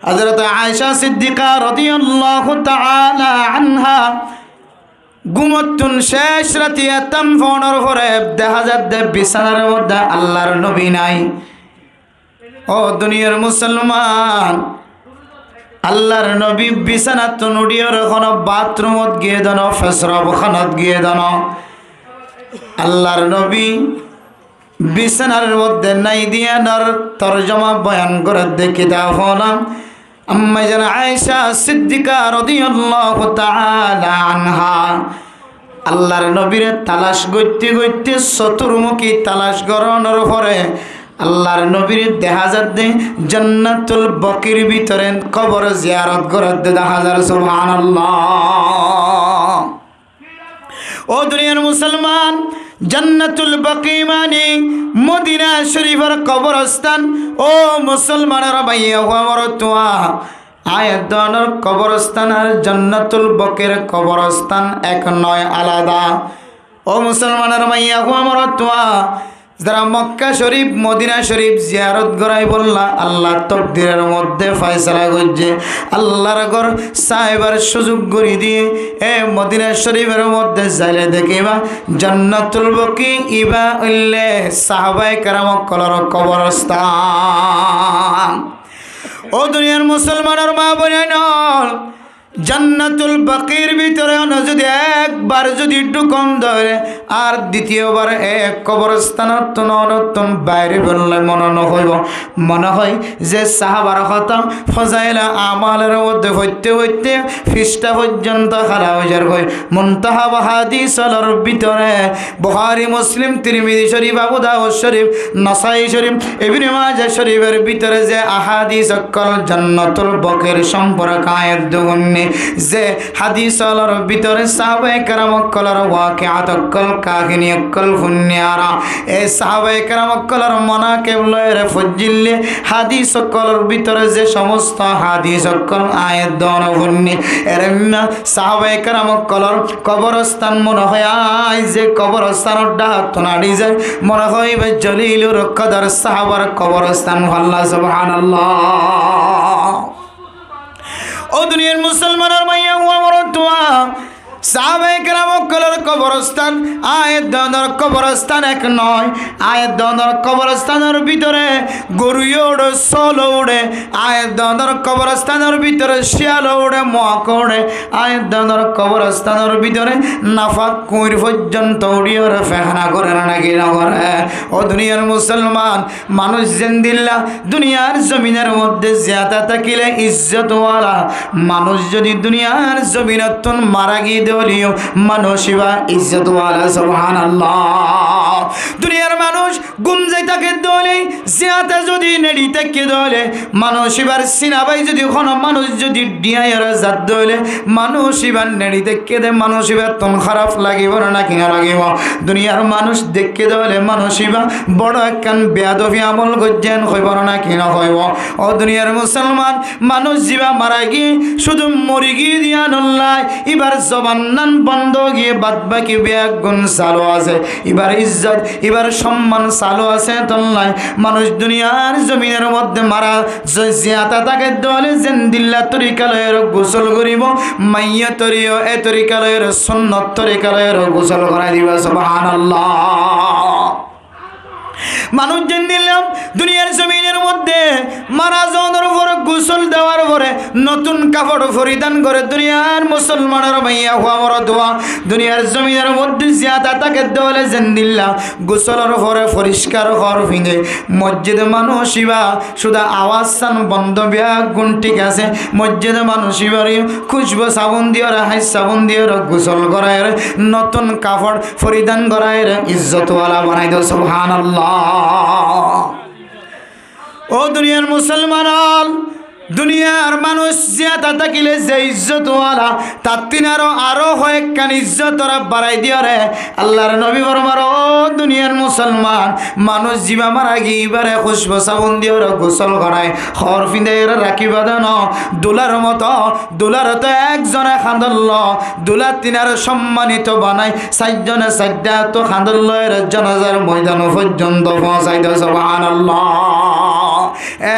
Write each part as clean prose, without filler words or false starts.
হযরত আয়েশা সিদ্দিকা রাদিয়াল্লাহু তাআলা আনহা ঘুমতুন শেষ রাতে এতম ফোনের পরে দেখা যাচ্ছে বিছানার মধ্যে আল্লাহর নবী নাই। ও দুনিয়ার মুসলমান, আল্লাহর নবী বিছানাত নুডিয়র কোন বাথরুমত গিয়ে দান, ফেসরব খানাত গিয়ে দান, আল্লাহর নবী বিছানার মধ্যে নাই দিয়া নর তরজমা বয়ান করে দেখি দাও হলাম আম্মা জান আয়েশা সিদ্দিকা রাদিয়াল্লাহু তাআলা আনহা আল্লাহর নবীর তালাশ করতে করতে চতুর্মুখী তালাশ করানোর পরে আল্লাহর নবীর দেখা যাচ্ছে জান্নাতুল বকির ভিতরে কবর জিয়ারত করতে দেখা যায়। সুবহানাল্লাহ। ও দুনিয়ার মুসলমান, জান্নাতুল বাকি মানে মদিনা শরীফের কবরস্থান। ও মুসলমানের ভাইয়া আমার তোয়া আয়াতনের কবরস্থান আর জান্নাতুল বকির কবরস্থান এক নয়, আলাদা। ও মুসলমানের ভাইয়া আমার তোয়া যারা মক্কা শরীফ মদিনা শরীফ জিয়ারত করাই বললা আল্লাহ তকদিরের মধ্যে ফয়সালা করছে আল্লাহর ঘর সাহেবার সুযোগ করে দিয়ে এ মদিনা শরীফের মধ্যে যাইলে দেখিবা জান্নাতুল বকি ইবা উল্লে সাহাবায়ে কেরাম কলর কবরস্থান। ও দুনিয়ার মুসলমানের মা বোনেন, জান্নাতুল বাকির ভিতরে যদি একবার যদি ঢুকন ধরে আর দ্বিতীয়বার এক কবরস্থানত নতুন বাইরে বললে মনে হয় যে সাহাবার কথা ফজাইলা আমালের মধ্যে হইতে হইতে ফিসটা পর্যন্ত খারা হয়ে যার হয়। মুনতাহা হাদিসের ভিতরে বুখারী মুসলিম তিরমিজি শরীফ আবু দাউদ শরীফ নাসাই শরীফ ইবনে মাজাহ শরীফের ভিতরে যে আহাদিস সকল জান্নাতুল বাকির সম্পর্কে আয়াত দুগুণে যে হাদিসের ভিতরে সাহাবায়ে কেরাম কলর ওয়াকিআত কল কাহিনী কল ফুনিয়ারা এই সাহাবায়ে কেরাম কলর মানাকিব লয়ের ফজিলে হাদিস কলর ভিতরে যে সমস্ত হাদিস কল আয়াত দন ফুনি এরম সাহাবায়ে কেরাম কলর কবরস্থান মনে হয় আই যে কবরস্থানের ডাক তোনাড়ি যায় মনে হয় জলিলুর কদর সাহাবার কবরস্থান। আল্লাহ সুবহানাল্লাহ। ও দুনিয়ার মুসলমানের মাইয়া আমার তোয়া সাহাবায়ে কেরাম কলর কবরস্থান আয়াত দানের কবরস্থান এক নয়। আয়াত দানের কবরস্থানের ভিতরে গরু ওড়ে, সোল ওড়ে। আয়াত দানের কবরস্থানের ভিতরে শিয়াল ওড়ে, মক ওড়ে। আয়াত দানের কবরস্থানের ভিতরে নাফাক কুইর পর্যন্ত উড়িয়ে ফেহানা করে নাকি না করে। ও দুনিয়ার মুসলমান, মানুষ জিন্দিল্লা দুনিয়ার জমিনের মধ্যে জিয়াদা থাকিলে ইজ্জতওয়ালা মানুষ যদি দুনিয়ার জমিনত মারা গিয়ে দলিও মানুষিবা ইজ্জতওয়ালা। সুবহানাল্লাহ। দুনিয়ার মানুষ গুম যাই তাকে দলে জিয়াতে যদি নেড়ি থেকে দলে মানুষিবার সিনাবাই যদি কোনো মানুষ যদি ডিয়ার জাত দলে মানুষিবার নেড়ি থেকে দে মানুষিবার তন খারাপ লাগিব না কি লাগিব। দুনিয়ার মানুষ দেখে দলে মানুষিবা বড় একখান বেয়াদবি আমল গজ্জান হইব না কি না হইব। ও দুনিয়ার মুসলমান, মানুষ জিবা মারা গিয়ে শুধু মরি গিয়ে দিয়া নল্লাই এবার জবান নান বন্ধ গিয়ে বাদ বাকি ব্যাগ গুণ চালু আছে, এবার ইজ্জত এবার সম্মান চালু আছে তল্লাই। মানুষ দুনিয়ার জমিনের মধ্যে মারা জিয়াতা তাকে দলে জেন্দিল্লা তরিকালয়ের গোসল করিব, মাইয়া তরিও এ তরিকালয়ের সুন্নত তরিকালয়ের গোসল করাই দিবা। সুবহানাল্লাহ। মানুষ যেন দিলাম দুনিয়ার জমিনের মধ্যে মারা যাওয়ার পরে গোসল দেওয়ার পরে নতুন কাপড় পরিধান করে দুনিয়ার মুসলমানের ভাইয়া হওয়ার দোয়া দুনিয়ার জমিনের মধ্যে জিয়াদা তাকে দেওয়ালে যেন দিল্লা গোসলের পরে পরিষ্কার হওয়ার ফিনে মসজিদে মানুষিবা শুধু আওয়াজ সান বন্ধ ব্যাগ গুণ ঠিক আছে। মসজিদে মানুষিবারই খুশবু সাবুন দিয়ে হাই সাবুন দিয়ে গোসল করায় নতুন কাপড় পরিধান করায় ইজ্জতওয়ালা বানাই দাও। সুবহানাল্লাহ। ও দুনিয়ার মুসলমান, দুনিয়ার মানুষ জিয়াতা থাকিলে যে ইজ্জতওয়ালা তার তিনারও আরো কয়েকখান ইজ্জত ওরা বাড়াই দিয়ে রে আল্লাহর নবী বরমার। ও দুনিয়ার মুসলমান, মানুষ জীবা মারা গিয়েবারে খুশবু সাবুন দিয়ে ওরা গোসল করায় খর ফিন্দে রাখি বাঁধানো দুলার মতো। দুলার তো একজনে খাঁদল, দুলার তিনার সম্মানিত বানায় চারজনে চারটা তো খাঁদল এর জানাজার ময়দান পর্যন্ত পৌঁছাই দেয়। সুবহানাল্লাহ।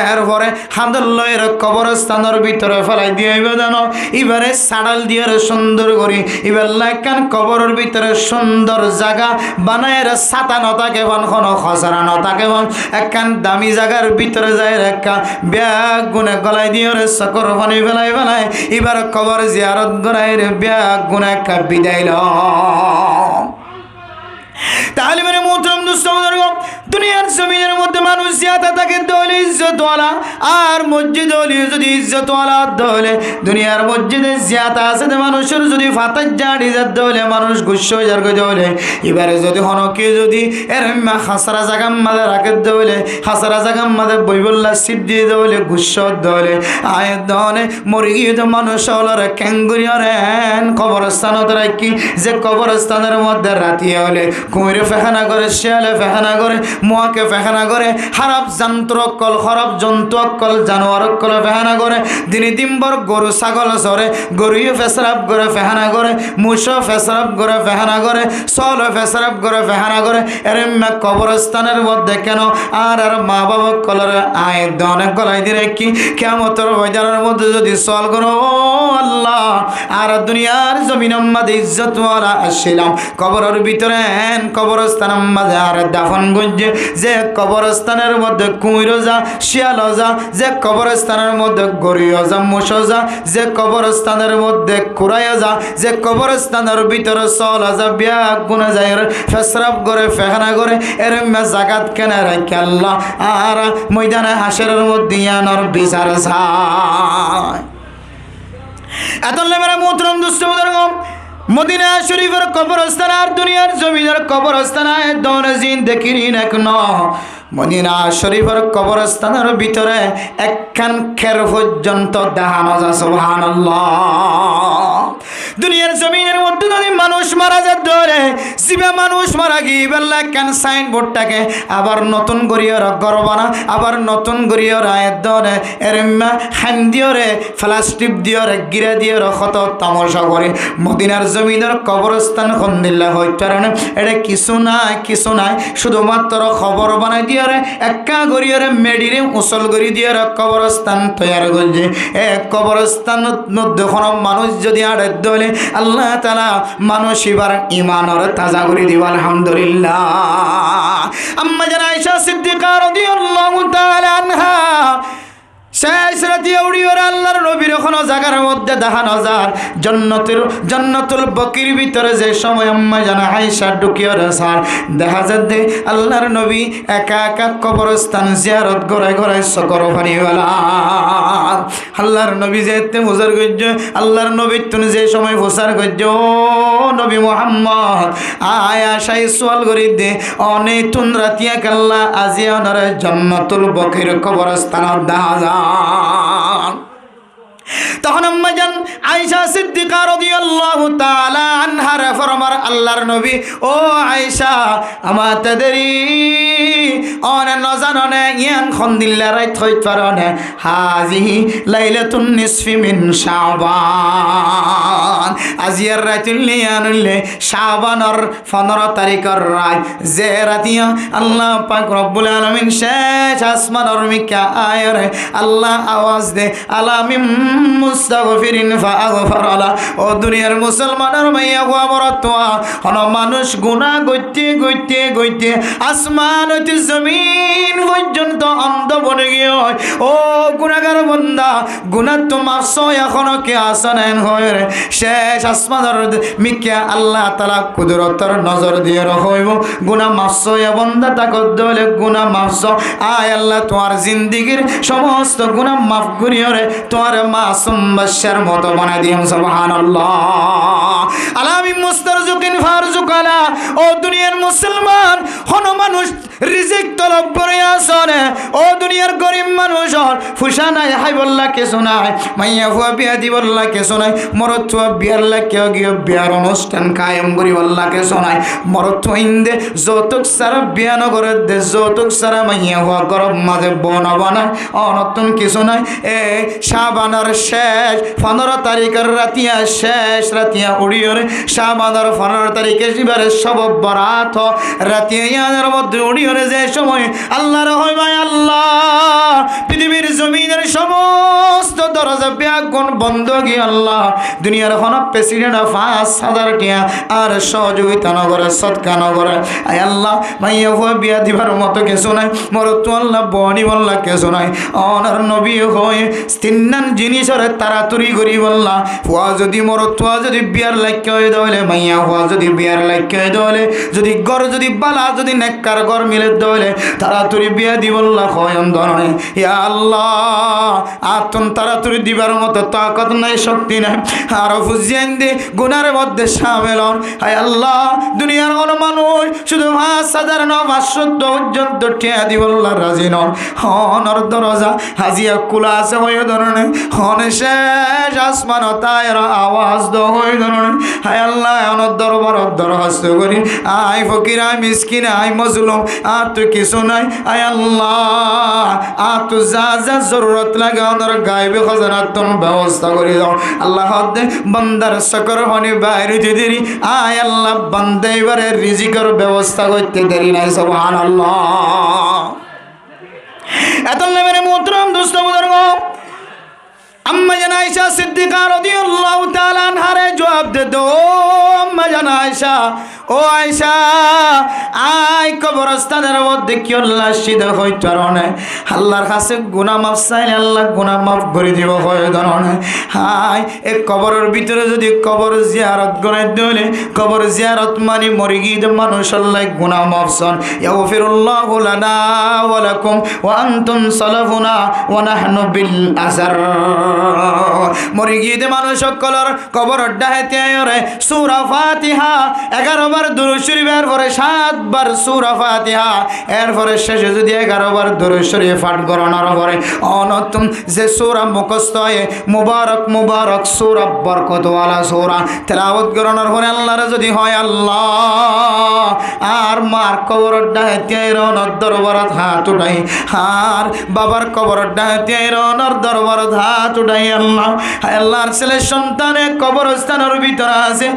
এরপরে হামদুল্লাহের কবরস্থানের ভিতরে ফেলাই দিয়ে জানো এবারে সাড়াল দিয়ে সুন্দর করি এবার লাইকান কবরের ভিতরে সুন্দর জায়গা বানায় ছাতা নতাকে বন কোনো খসরা নতাকে বন একখান দামি জায়গার ভিতরে যায় একটা ব্যাগ গুনে গলায় দিয়ে চকর পানি ফেলাই ফেলাই এবার কবর জিয়ারত করাই রে ব্যাগ গুনে একটা বিদায় ল তাহলে মানে মোহতরম দোস্ত দুনিয়ার জমিনের মধ্যে মানুষ জিয়াতা থাকে দলে ইজ্জতওয়ালা আর মসজিদ হলে যদি ইজ্জতওয়ালা দলে দুনিয়ার মসজিদে জিয়াতা আছে মানুষের যদি ফাতার জাড়ি যাতে হলে মানুষ গুস্স হয়ে যার দলে এবারে যদি হনকে যদি এর হাসারা জাগাম মাদে রাখে দলে হাসারা জাগাম মাদে বইবল্লা সিট দিয়ে দলে গুস্স দলে আয়ের দলে মরে গিয়ে তো মানুষ হলর ক্যাঙ্গুরিয়র কবরস্থানত রাখি যে কবরস্থানের মধ্যে রাতি হলে কুমিরে ফেখানা করে শিয়ালে ফেখানা করে মুয়াকে ফেখানা করে খারাপ যন্ত্রকল খারাপ জন্তুকল জানোয়ারকল ফেখানা করে দিনে দিনভর গরু ছাগল চরে গরুয়ে ফেসরাপ করে ফেখানা করে মুস ফেসরাপ করে ফেখানা করে চল ফেসরাপ করে ফেখানা করে এর কবরস্থানের মধ্যে কেন আর আর মা বাবা কলর আয় অনেক গলাই দিয়ে কি কেমতর বাজারের মধ্যে যদি চল করো আল্লাহ আর দুনিয়ার জমিন মাঝে ইজ্জতওয়ালা আসছিলাম কবরের ভিতরে কবরস্থান মাঝে আর দাফন গঞ্জে যে কবরস্থানের মধ্যে কুমিরও যা শিয়ালও যা যে কবরস্থানের মধ্যে গরিও যা মুসো যা যে কবরস্থানের মধ্যে কুড়াইও যা যে কবরস্থানের ভিতরে চল যা ব্যাগ গুনে যায় ফেসরাপ করে ফেখানা করে এর জাগাত কেনে রাখে আল্লাহ আর ময়দানে হাসরের মধ্যে আনার বিচার যায় এত মেরা মোহতরম দুষ্ট মদিনা শরীফের কবরস্থান আর দুনিয়ার জমিনের কবরস্থান দৌড় জিন দেখিনি এখন মদিনা শরীফের কবরস্থানের ভিতরে একখান খের পর্যন্ত দেখানো যায় সুবহানাল্লাহ দুনিয়ার জমিনের মধ্যে যদি মানুষ মারা যায় ধরে জীবে মানুষ মারা গিয়ে বেলা একখান সাইনবোর্ডটাকে আবার নতুন করিয়র গর্বানা আবার নতুন করিয়র আয়ের ধরে এরম্মা খান দিয়রে প্লাস্টিক দিয়রে গিরা দিয়রে কত তামাশা করে মদিনার জমিনের কবরস্থান খন্দিল্লা হইতে পারে এটা কিছু নাই শুধুমাত্র খবর বানাই দিয়ে একা গড়িয়ে মেডিরে উসল গড়ি দিয়ে কবরস্থান তৈরি করছে এক কবরস্থান মধ্যে কোনো মানুষ যদি আড়ে দলে আল্লাহ তাআলা মানুষ এবার ইমানের তাজা করে দিব আলহামদুলিল্লাহ আম্মা জান আয়েশা সিদ্দিকা রাদিয়াল্লাহু তাআলা আনহা শেষ রাতে উড়িয়ে আল্লাহর নবীর কোনো জায়গার মধ্যে দেখানো যায় জান্নাতুল বকির ভিতরে যে সময় আম্মা জান আয়েশা ঢুকিয়ে রাসার দেখা যাচ্ছে আল্লাহর নবী একা একা কবরস্থান জিয়ারত গড়ায় গড়ায় সকর পানিওয়ালা আল্লাহর নবী যেতে মুজার গজ্জ আল্লাহর নবী তুমি যে সময় প্রচার গজ্জ নবী মুহাম্মদ আয়েশা সওয়াল করি দে অনে তুন রাতিয়া কাল্লা আজি অনরে জান্নাতুল বকির কবরস্থান দেখা যায় তখন আম্মা জান আয়েশা সিদ্দিকা রাদিয়াল্লাহু তাআলা আনহা ফরমার আল্লাহর নবী ও আয়েশা আমা তাদরি অনে নজাননে ইয়ান খন্দিল্লা রাইত হইত পারনে হাজিহি লাইলাতুন নিসফি মিন শাবান আজিয়ার রাতুল লিয়ানুল্লে শাবানর 15 তারিখের রাত যে রাতিয়া আল্লাহ পাক রব্বুল আলামিন শেষ আসমানর মিকা আয়রে আল্লাহ আওয়াজ দে আলামিম মুস্তাগফিরিন ফাগফারালা ও দুনিয়ার মুসলমানের মাইয়া গোয়া মরতোয়া হন মানুষ গুনাহ গইতে আসমান হইতে জমিন পর্যন্ত অন্ধ বনে গিয়ে ও গুনাহগার বান্দা গুনাহ তো মাফসো এখনো কে আসনেন হয় রে শেষ আসমানের মিকা আল্লাহ তাআলা কুদরতের নজর দিয়ে রাখইব গুনাহ মাফসো এ বান্দা তাকত দলে গুনাহ মাফসো আয় আল্লাহ তোমার জিন্দেগীর সমস্ত গুনাহ মাফ করিও রে তোমার মাসুম বাশার মতো বানাই দিও সুবহানাল্লাহ আলামি মুস্তারজুকিন ফারজুকালা ও দুনিয়ার মুসলমান হন মানুষ রিজিক তলব করে আসনে ও দুনিয়ার গরিব মানুষ ফুসা নাই হাই বললা কিছু নাই মাইয়া হুয়া বিয়া দি বললা কিছু নাই মরত হুয়া বিয়ার লাগে গিয়ে বিয়ার অনুষ্ঠান কায়েম করি বললা কিছু নাই মরত ইন্দে যৌতুক সারা বিয়া নগরে দে যৌতুক সারা মাইয়া হুয়া গরব মাঝে বনা বানায় অনতুন কিছু নাই এ শাবানের শেষ 15 তারিখের রাতিয়া শেষ রাতিয়া উড়িয়রে শাবানের 15 তারিখে শিবারে সব বরাত রাতিয়া ইয়ানের মধ্যে উড়িয়রে যে সময় আল্লাহর হয় ভাই আল্লাহ পৃথিবীর জমিনের সমস্ত দরজা ব্যাগুন বন্ধ গিয়ে আল্লাহ দুনিয়ার হন প্রেসিডেন্ট 5,000 টিয়া আর সহযোগিতা নগরে সৎকা নগরে আয় আল্লাহ মাইয়া হয়ে বিয়া দিবার মতো কিছু নাই মরতু আল্লাহ বনি বল্লা কিছু নাই অনার নবী হয়ে তিন্নান জিনিসের তাড়াতাড়ি করি বললা ফুয়া যদি মরতুয়া যদি বিয়ার লাইক হয়ে দলে মাইয়া হওয়া যদি বিয়ার লাইক হয়ে দলে যদি গর যদি বালা যদি নেককার গর মিলে দলে তাড়াতাড়ি বিয়া দি বললা হয় ধরনে ইয়া আল্লাহ আতন তাড়াতাড়ি দিবার মতো তাকত নাই শক্তি নাই আর ফুজিয়ান দি গুনার মধ্যে শামিল হন হায় আল্লাহ দুনিয়ার কোন মানুষ শুধু 5,000 না 500 পর্যন্ত টিয়া দি বললা রাজি নন হনর দরজা হাজিয়া কুলা আছে হয়ে ধরনে হন শেষ আসমান তায়ের আওয়াজ দ হয়ে ধরনে হায় আল্লাহ অনর দরবার দরখাস্ত করি আই ফকির আই মিসকিন আই মজলুম আর তো কিছু নাই আয় আল্লাহ আর তো যা যা জরুরত লাগে অনর গায়েবে খজানাতন ব্যবস্থা করে দাও আল্লাহ হদ্দে বান্দার সকর হনি বাইরে দেরি আয় আল্লাহ বান্দা এবারে রিজিকের ব্যবস্থা করতে দেরি নাই সুবহানাল্লাহ এত নেমের মোহতরম দোস্ত বুজুর্গ আম্মা জান আয়েশা সিদ্দিকা রাদিয়াল্লাহু তাআলা আনহারে জবাব দে দো আম্মা জান আয়েশা ও আয়েশা আই কবরস্থানের মধ্যে কি আল্লাহ সিধা হইতো না আল্লাহর কাছে গুনাহ মাফ চাইলে আল্লাহ গুনাহ মাফ করে দিব হয় ধরনে হাই এই কবরের ভিতরে যদি কবর জিয়ারত করে দিলে কবর জিয়ারত মানে মরে গিয়ে মানুষ আল্লাহ গুনাহ মাফ চান ইয়াগফিরুল্লাহু লানা ওয়া লাকুম ওয়া আনতুম সালাফুনা ওয়া নাহনু বিল আসার মরে গিয়ে মানুষ সকলের কবর ডাহেতে আয়রে সূরা ফাতিহা 11 বার দুরূদ শরীফ এর পরে 7 বার সূরা ফাতিহা এর পরে শেষে যদি 11 বার দুরূদ শরীফ পাঠ করানোর পরে অনতুম যে সূরা মুখস্থ হয় মুবারক মুবারক সূরা বরকতওয়ালা সূরা তেলাওয়াত করানোর পরে আল্লাহর যদি হয় আল্লাহ আর মার কবর ডাহেতে আয়রনের দরবারত হাত উঠাই আর বাবার কবর ডাহেতে আয়রনের দরবারত হাত উঠাই আল্লাহ আল্লাহর ছেলে সন্তানের কবরস্থানের ভিতরে আছে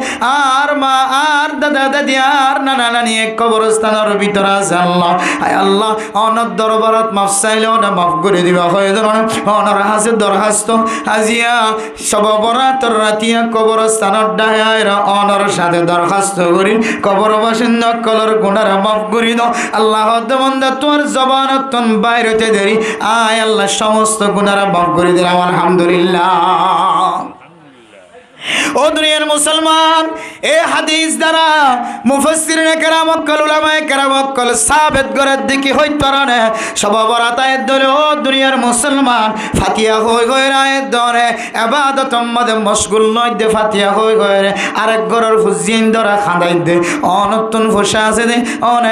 আর মা আর দাদা দাদি আর নানা নানি কবরস্থানের ভিতরে আছে আল্লাহ আল্লাহ অনর দরবারত মাফ চাইলেও না মাফ করে দিবা হয়ে ধরনের অনর হাসে দরখাস্ত আজিয়া সব বরাতর রাতিয়া কবরস্থানের ডাহায়রা অনর সাথে দরখাস্ত করি কবর বাসিন্দা কলর গুনার মাফ করি দাও আল্লাহ বন্দা তোর জবানত বাইরে হতে দেরি আয় আল্লাহ সমস্ত গুনার মাফ করে দিলাম আলহামদুলিল্লাহ ও দুনিয়ার মুসলমান এ হাদিস দ্বারা মুফাসসিরিনে কেরাম ওয়াক্কাল উলামায়ে কেরাম ওয়াক্কাল সাবিত করার দিকে হইতো না সব বরাতায়ের দলে ও দুনিয়ার মুসলমান ফাতিহা হই হই রায়ের দরে ইবাদত মধ্যে মশগুল নয় দে ফাতিহা হই হই আরেক গরর ফুজিন ধরা খাঁদাই দে অনতুন ফসা আছে দে অন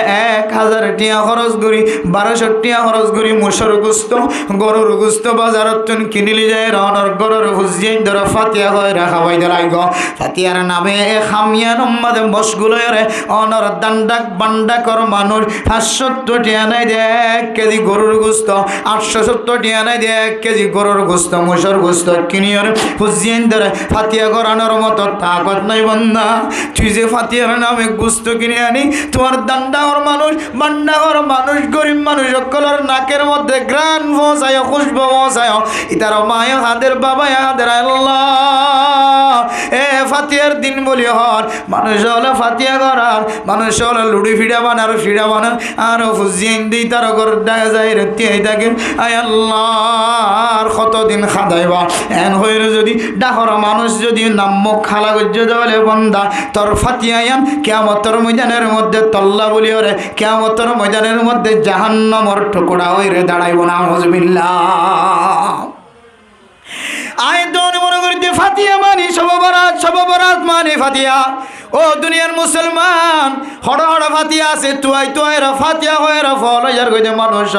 1000 টিয়া খরচ করি 1200 টিয়া খরচ করি মুসর গুস্ত গরুর গুস্ত বাজারত কিনিলি যায় রনর গরর ফুজিন ধরা ফাতিহা হই রাখা ফাতিয়ার নামে খামিয়ার মধ্যে মশগুলো অনর দান্ডাক বান্ডাকর মানুষ 570 টিয়া নাই দে 1 কেজি গরুর গোস্ত 870 টিয়া নাই দে 1 কেজি গরুর গোস্ত মুসর গোস্ত কিনিয়র ফুজিয়েন ধরে ফাতিয়া করানোর মতো তাকত নাই বন্ধা তুই যে ফাতিয়ার নামে গোস্ত কিনে আনি তোমার দান্ডাকর মানুষ বান্ডাকর মানুষ গরিব মানুষ সকলের নাকের মধ্যে গ্রান পৌঁছায় খুশবু পৌঁছায় ইতার মায়া হাদের বাবা হাদের আল্লাহ এ ফাতিয়ার দিন বলি হর মানুষ হলো ফাতিয়া করার মানুষ হলো লুডি ফিডা বানার ফিডা বানার আর ফুজিয়েন দিই তার ঘর দেখা যায় রেতি থাকে আয় আল্লাহ কতদিন খাদাইবা এন হইলে যদি ডাকর মানুষ যদি নাম্য খালা গজ্য দেওয়ালে বন্ধা তোর ফাতিয়ায়াম কিয়ামতের ময়দানের মধ্যে তল্লা বলি ওরে কিয়ামতের ময়দানের মধ্যে জাহান্নামের টুকরা হইরে দাঁড়াইব না আউযুবিল্লাহ আয় দোন মনে করতে ফাতিয়া মানি সব বরাত শবে বরাত মানে ফাতিয়া। ও দুনিয়ার মুসলমান হড় হড় ফাতিয়া আছে তুয়াই তুয়াই ফাতিয়া হয়ে ফল যার কইতে মানুষ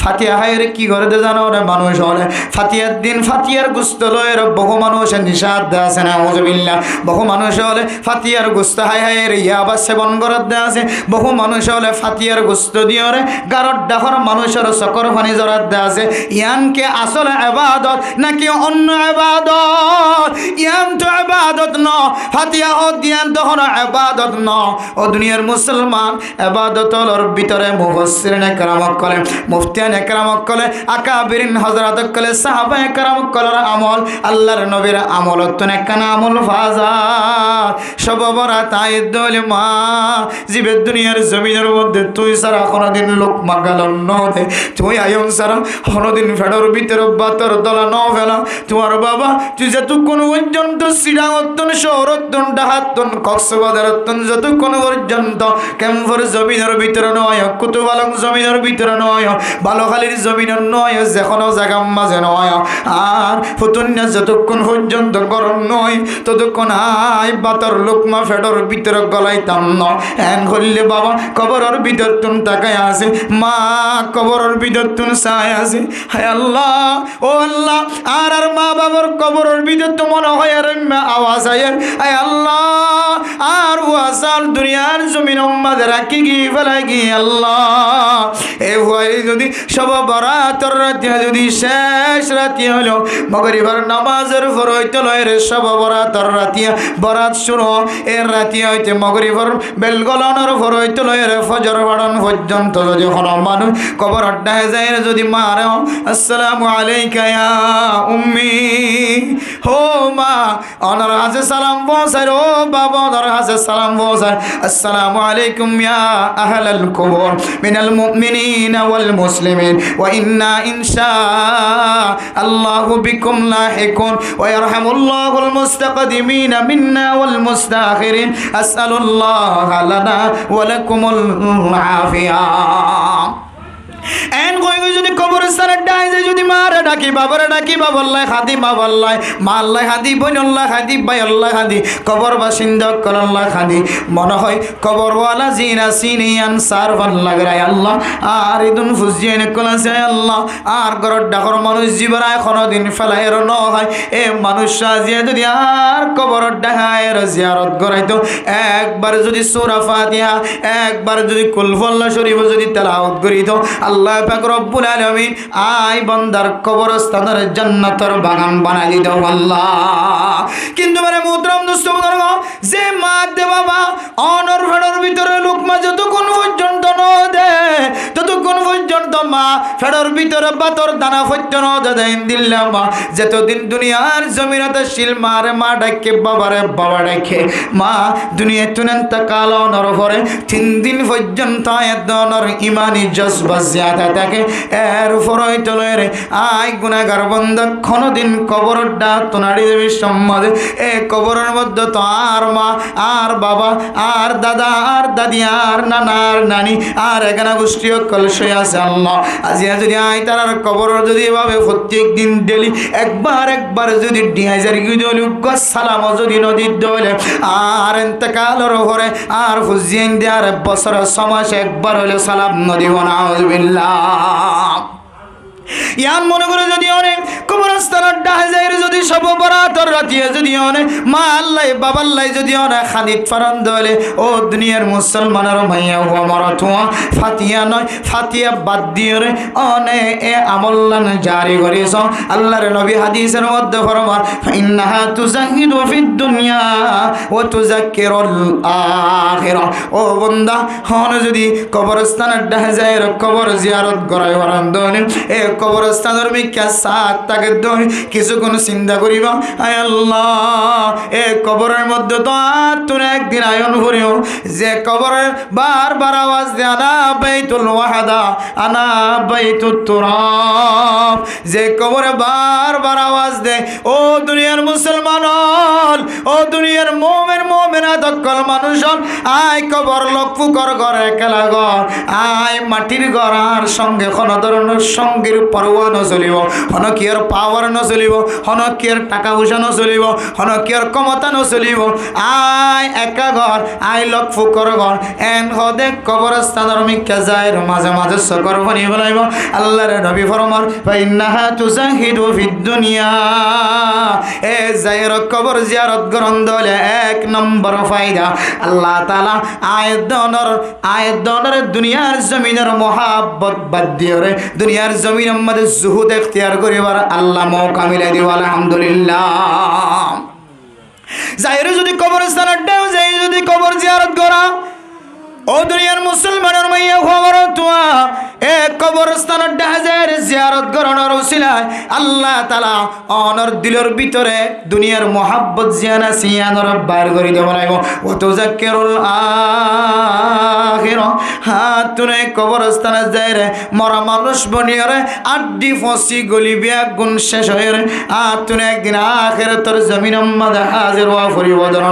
ফাতিয়া হায়ের কি করে দে জানো রে মানুষ হলে ফাতিয়ার দিন ফাতিয়ার গুস্ত লয়ের বহু মানুষের নিষাদ দেওয়া আছে না হুজুবিল্লাহ। বহু মানুষ হলে ফাতিয়ার গুস্ত হাই হায়ের ইয়াবা সেবন করার দেওয়া আছে। বহু মানুষ হলে ফাতিয়ার গুস্ত দিয়ে রে গারত ডাহর মানুষের চকর পানি জড়ার দেওয়া আছে। ইয়ানকে আসলে ইবাদত নাকি অন্য ইবাদত? ইয়ান তো ইবাদত ন, ফাতিয়া ও দিয়ান তো হলো ইবাদত ন। ও দুনিয়ার মুসলমান ইবাদতর ভিতরে মুফাসসিরিনে কেরামক কলে, মুফতিয়ানে কেরামক কলে, আকাবিরিন হযরত কলে, সাহাবায়ে কেরামক কলে আমল আল্লাহর নবীর আমল তনে কানা আমল ফাজাত সব বরাত আইদ দলে মা জিবে দুনিয়ার জমিনের মধ্যে তুই সারা কোনদিন লোকমা গালন নদে, তুই আয়ন সারা কোনদিন ফেডর ভিতরে বাতর দলা ন ফেলা। তোমার বাবা তুই যতক্ষণ পর্যন্ত সিরাঙতন শহরতন ডাহাতন কক্সবাজারতন যতক্ষণ পর্যন্ত ক্যাম্পর জমিনের ভিতরে নয়, কুতুবালং জমিনের ভিতরে নয়, বালখালীর জমিনের নয়, যেকোনো জায়গার মাঝে নয়, আর ফুতুন্যা যতক্ষণ পর্যন্ত গরম নয় ততক্ষণ আই বাতর লোকমা ফেডর ভিতরে গলাইতাম ন। এন করলে বাবা কবরের ভিতর তুন তাকায় আছে, মা কবরের ভিতর তুন চায় আছে। হায় আল্লাহ, ও আল্লাহ, আর আর মা বাবার কবরের ভিতর তো মনে হয় আর আওয়াজ আয়ের। হায় আল্লাহ, আর ওয়াসাল দুনিয়ার জমিন উম্মাদ রাখি গি ফেলাই গি আল্লাহ। এ ভয় যদি সব বরাতর রাতি যদি শেষ রাতি হলো মগরিবার নামাজের পর হইতে লয় রে সব বরাতর রাতি বরাত শুরু এর রাতি হইতে মগরিবার বেলগলানোর পর হইতে লয় রে ফজর বাড়ন পর্যন্ত যদি কোনো মানুষ কবর আড্ডায় যায় যদি মারে আসসালামু আলাইকা ইয়া উম্মি, হো মা অনর হাজে সালাম পৌঁছায়, ও বাবা অনর হাজে সালাম পৌঁছায়, আসসালামু আলাইকুম ইয়া আহলাল কুবুর মিনাল মুমিনিনা ওয়াল মুসলিমিন ওয়া ইন্না ইনশা আল্লাহু বিকুম লাহিকুন ওয়া ইয়ারহামুল্লাহুল মুস্তাকদিমিনা মিন্না ওয়াল মুস্তাখিরিন আসআলুল্লাহ লানা ওয়া লাকুমুল আফিয়া। এন কই কই যদি কবরস্থানের ডাই যায় যদি মারে ডাকি বাবারে ডাকি বাবাল্লাই খাদি বাবাল্লাই মাল্লাই খাদি বইনল্লাই খাদি বাইল্লাই খাদি কবর বাসিন্দা কল্লাই খাদি মনে হয় কবরওয়ালা জিনা সিনিয়ান সার ভাল লাগরাই আল্লাহ আর ইদুন ফুজিয়ে কলাছে আল্লাহ আর গরর ডাকর মানুষ জীবরায় কোনদিন ফেলাইর ন হয় এ মানুষ সাজিয়ে যদি আর কবর ডাকায়ের জিয়ারত করাইতো একবার যদি সূরা ফাতিহা একবার যদি কুল আল্লাহ শরীফ যদি তেলাওয়াত করিতো আল্লাহ পাক রব্বুল আলামিন আই বান্দার কবরস্থানের জান্নাতের বাগান বানাই দিত আল্লাহ। কিন্তু মানে মুহতারাম দোস্ত বুজুর্গ, যে মা দে বাবা অনর ফেডর ভিতরে লোকমা যতক্ষণ পর্যন্ত ন দে ততক্ষণ পর্যন্ত মা ফেডর ভিতরে বাতর দানা ফত্য ন দেন দিল্লা মা যতদিন দুনিয়ার জমিনাতে শিল মারে মা ডাকে বাবারে বাবা ডাকে মা দুনিয়া তুনেন তাকাল অনর পরে 3 দিন পর্যন্ত এদনর ইমানি জজবা জিয়াদা থাকে এর ফরই তলের আই গুনাহগার বান্দা কোনদিন কবরের ডাক তোনাড়ি দেবী সম্মাদে এ কবরের মধ্যে তো আর মা আর বাবা আর দাদা আর দাদি আর নানা আর নানি আর এখানে গোষ্ঠী কলসই আছে আল্লাহ আজিয়া যদি আই তার কবরের যদি এভাবে প্রত্যেক দিন ডেলি একবার যদি 2000 সালাম যদি নদীর দলে আর ইন্তেকালের পরে আর ফুজিয়েন দেয়ার বছর সমাস একবার হলে সালাম নদী নাউযুবিল্লাহ। ইয়ান মনে করে যদি অনেক কবরস্থানের ডাহাজাইর যদি সব বরাতর রাতিয়ে যদি অনেক মা আল্লাহ বাবাল্লাহ যদি অনেক খানিত ফারান দলে ও দুনিয়ার মুসলমানের মাইয়া ও মরাতুয়া ফাতিয়া নয় ফাতিয়া বাদ দিয়ে রে অনে এ আমল্লান জারি করেছ আল্লাহর নবী হাদিসের মধ্যে ফরমান ইন্নাহা তুজাহিদু ফিদ দুনিয়া ওয়া তুযাক্কিরুল আখিরা। ও বান্দা হন যদি কবরস্থানের ডাহাজাইর কবর জিয়ারত করায় ফারান দলে এ কবরস্থানের মিকা সাত তাকে দই কিছুক্ষণ চিন্তা করিবা আয় আল্লাহ এ কবরের মধ্যে তো তুমি একদিন আয়ন করিও যে কবরের বারবার আওয়াজ দে আনা বাইতুল ওয়াহাদা আনা বাইতুত তুরাব, যে কবরে বারবার আওয়াজ দে ও দুনিয়ার মুসলমান ও দুনিয়ার মুমিন মুমিনাত সকল মানুষ আয় কবর লোক ফুকর ঘরে খেলা ঘর আয় মাটির ঘর আর সঙ্গে কোনো ধরনের সঙ্গীর পরোয়া নচলিব হনকিয়ার পাওয়ার নচলিব হনকিয়ার টাকা পয়সা নচলিব হনকিয়র ক্ষমতা নচলিব আই একা ঘর আই লক ফুকর ঘর এন হদে কবরস্থানের মিক্কা যায় মাঝে মাঝে সকর পানি বলাইব আল্লাহর নবী ফরমান ফাইন্নাহা তুজাহিদু ফিদ দুনিয়া এ যায়ের কবর জিয়ারত গ্রহণ দলে এক নম্বর ফায়দা আল্লাহ তাআলা আয়াত দনর দুনিয়ার জমিনের মহাব্বত বাদ দিয়ে রে দুনিয়ার জমিনের মধ্যে জুহুদ ইখতিয়ার করিবার আল্লাহ মৌকা মিলাই দিব আলহামদুলিল্লাহ যায়ের যদি কবরস্থানের দেও যাই যদি কবর জিয়ারত করা ও দুনিয়ার মুসলমানের মাইয়া খবর তোয়া এ কবরস্থানের ডাহাজের জিয়ারত করানোর উসিলায় আল্লাহ তাআলা অনর দিলের ভিতরে দুনিয়ার মোহাব্বত জিয়ানা সিয়ানোর বাইর করে দেব লাগব ও তো জাকিরুল আখিরা হাতুনে কবরস্থানে যায় রে মরা মানুষ বনিয়ে রে আড্ডি ফসি গলি বিয়া গুণ শেষ হয়ে রে হাতুনে একদিন আখিরাতের জমিনের মধ্যে হাজির হওয়া পরিবর্তন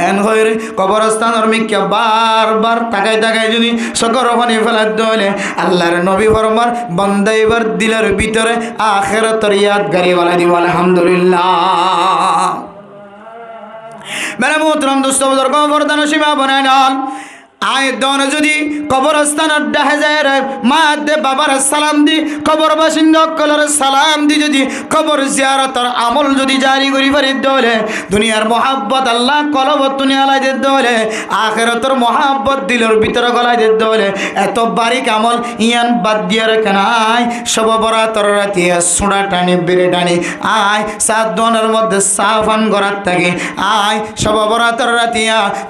এন হয়ে রে কবরস্থানের মিক্কা বারবার তাকাই যদি সকর পানি ফেলার দলে আল্লাহর নবী ফরমান বান্দা এবার দিলের ভিতরে আখিরাতের ইয়াদগারি বানাই দিব আলহামদুলিল্লাহ মেরা মোহতরম দোস্ত বুজুর্গ বরদান সীমা বানাই নাল আয় দন যদি কবরস্থানের ডাহে যায় রে মা দে বাবার সালাম দি কবর বাসিন্দা কলর সালাম দি যদি কবর জিয়ারতের আমল যদি জারি করি পারি দলে দুনিয়ার মোহাব্বত আল্লাহ কলবত দুনিয়া লাই দে দলে আখিরাতের মোহাব্বত দিলের ভিতরে গলাই দে দলে এত বারিক আমল ইয়ান বাদ দিয়ে রেখে নাই সব বরাতর রাতি সোনা টানি বেড়ে টানি আয় সাত দনের মধ্যে সাফান গড়ার থাকে আয় সব বরাতর রাতি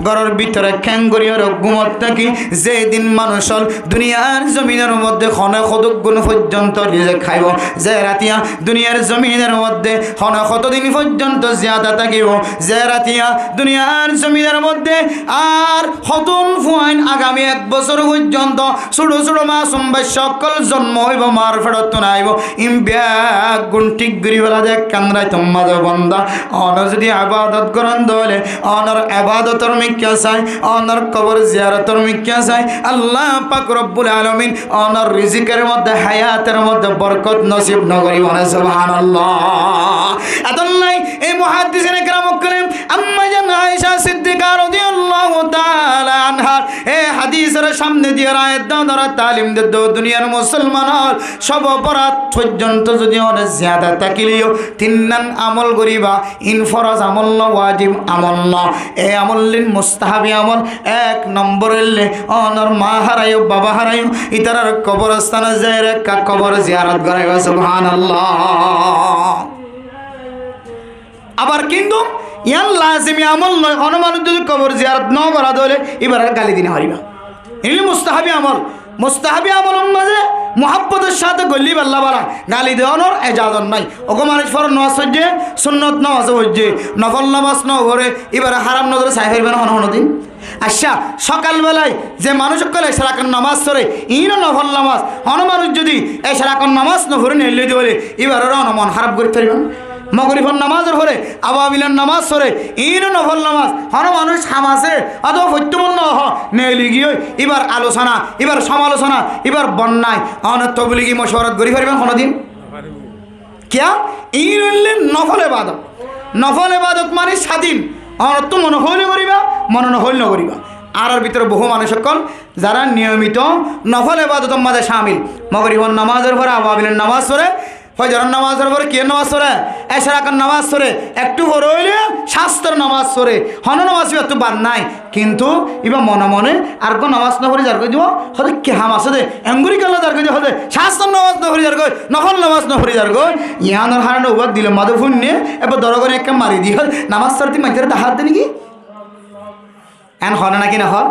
ঘরের ভিতরে খ্যাঙ্গুরিয়র ঘুম থাকি যেদিন মানুষল দুনিয়ার জমিনের মধ্যে ক্ষণ কতক গুণ পর্যন্ত নিজে খাইব যে রাতিয়া দুনিয়ার জমিনের মধ্যে ক্ষণ কতদিন পর্যন্ত জিয়াদা থাকিব যে রাতিয়া দুনিয়ার জমিনের মধ্যে আর হতন ফুয়াইন আগামী 1 বছর পর্যন্ত ছোট ছোট মাসুম ভাই সকল জন্ম হইব মার ফেরত নাইব ইম ব্যাগ গুণ ঠিক গরিবেলা দেখ কান্দ্রাই তোমাদ বন্দা অনর যদি আবাদত করেন দলে অনর আবাদতর মিক্কা চাই অনর কবর জিয়ারত মিক্কা চাই আল্লাহ পাক রব্বুল আলামিন অনর রিজিকের মধ্যে হায়াতের মধ্যে বরকত নসিব নগরী বলে সুবহানাল্লাহ আদাল্লাই এই মুহাদ্দিসিনে কেরাম করেন আম্মা জান আয়েশা সিদ্দিকা রাদিয়াল্লাহু তাআলা আনহা এই হাদিসের সামনে দিয়ে আয়াত দ্বারা তালিম দে দুনিয়ার মুসলমানের সব অপরাধ পর্যন্ত যদি অনেক জিয়াদা তাকিলিও তিননান আমল করিবা ইন ফরজ আমল না ওয়াজিব আমল না এই আমলিন মুস্তাহাবি আমল এক নম্বর অনর মা হারাইও বাবা হারাইও ইতারার কবরস্থানে যায় রে কবর জিয়ারত করে সুবহানাল্লাহ আবার কিন্তু ইয়ান লাজিমি আমল নয় অনুমান যদি কবর জিয়ারত ন করা দলে এবার গালি দিনে হারিবা এই মুস্তাহাবি আমল মুস্তাহাবি আমলের মাঝে মোহাব্বতের সাথে গল্লি বাল্লা বালা গালি দেওয়ানোর এজাজত নাই ওগো মানুষ ফর নামাজ হচ্ছে সুন্নত নামাজ হচ্ছে নফল নামাজ ন ঘরে এবার হারাম নজরে চাই ফেলবে না হন দিন আচ্ছা সকালবেলায় যে মানুষ কলে সারাক্ষণ নামাজ ধরে ইনও নফল নামাজ হন মানুষ যদি এই সারাক্ষণ নামাজ ন ঘরে নিলে দিয়ে এবার মন খারাপ করে ফেলবেন মগরিফর নামাজের হরে আবাবিলের নামাজ সরে ইনও নফল নামাজ হন মানুষ হামাসে অথবা সত্যমন্য নেলি গিয়ে এবার আলোচনা এবার সমালোচনা এবার বন্যায় অনেক তবলিগি মশওয়ারাত করি পারবেন কোনোদিন কিয়া ইন হইলেন নফল এবাদত মানে স্বাধীন অনত মনে হইলে করিবা মনে নহইল নকরিবা আর ভিতরে বহু মানুষ সকল যারা নিয়মিত নফল এবাদতের মাঝে শামিল মগরিফর নামাজের পরে আবাবিলের নামাজ পড়ে ফজরের নামাজের পরে কি নামাজ পড়ে এশরাকের নামাজ পড়ে একটু পরে হইলে শাস্ত্রের নামাজ পড়ে হন নামাজ একটু বাদ নাই কিন্তু এবার মনে মনে আর কোন নামাজ না পড়ে যার করে দিব হতে কে হামাস দে এঙ্গুরি কালা যার করে হতে শাস্ত্রের নামাজ না পড়ে যার কই নফল নামাজ না পড়ে যার কই ইয়ানোর হারানো উবাদ দিল মাদফুন নিয়ে এবার দরগরে একটা মারি দিয়ে নামাজ সারতি মাঝে হাত দে নাকি এন হন নাকি না হন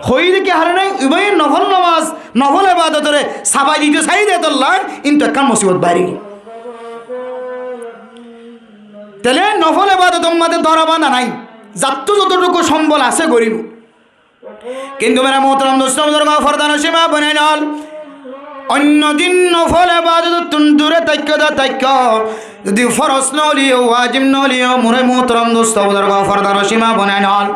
হই দেখে হারে নাই উভয় নফল নামাজ নফল এবাদতরে সাবাই দিতে চাই দে তোর লাগ কিন্তু একটা মুসিবত বাইরে তাহলে নফল এবাদত আমাদের ধরাবানা নাই যতটুকু সম্বল আছে গরিব কিন্তু মেরা মোহতরম দোস্ত বুজুর্গ ফরদান সীমা বনে নল অন্যদিন নফল এবাদত দূরে তাক্য যদি ফরজ নলিও ওয়াজিব নলিও মোরে মোহতরম দোস্ত বুজুর্গ ফরদান সীমা বনে নল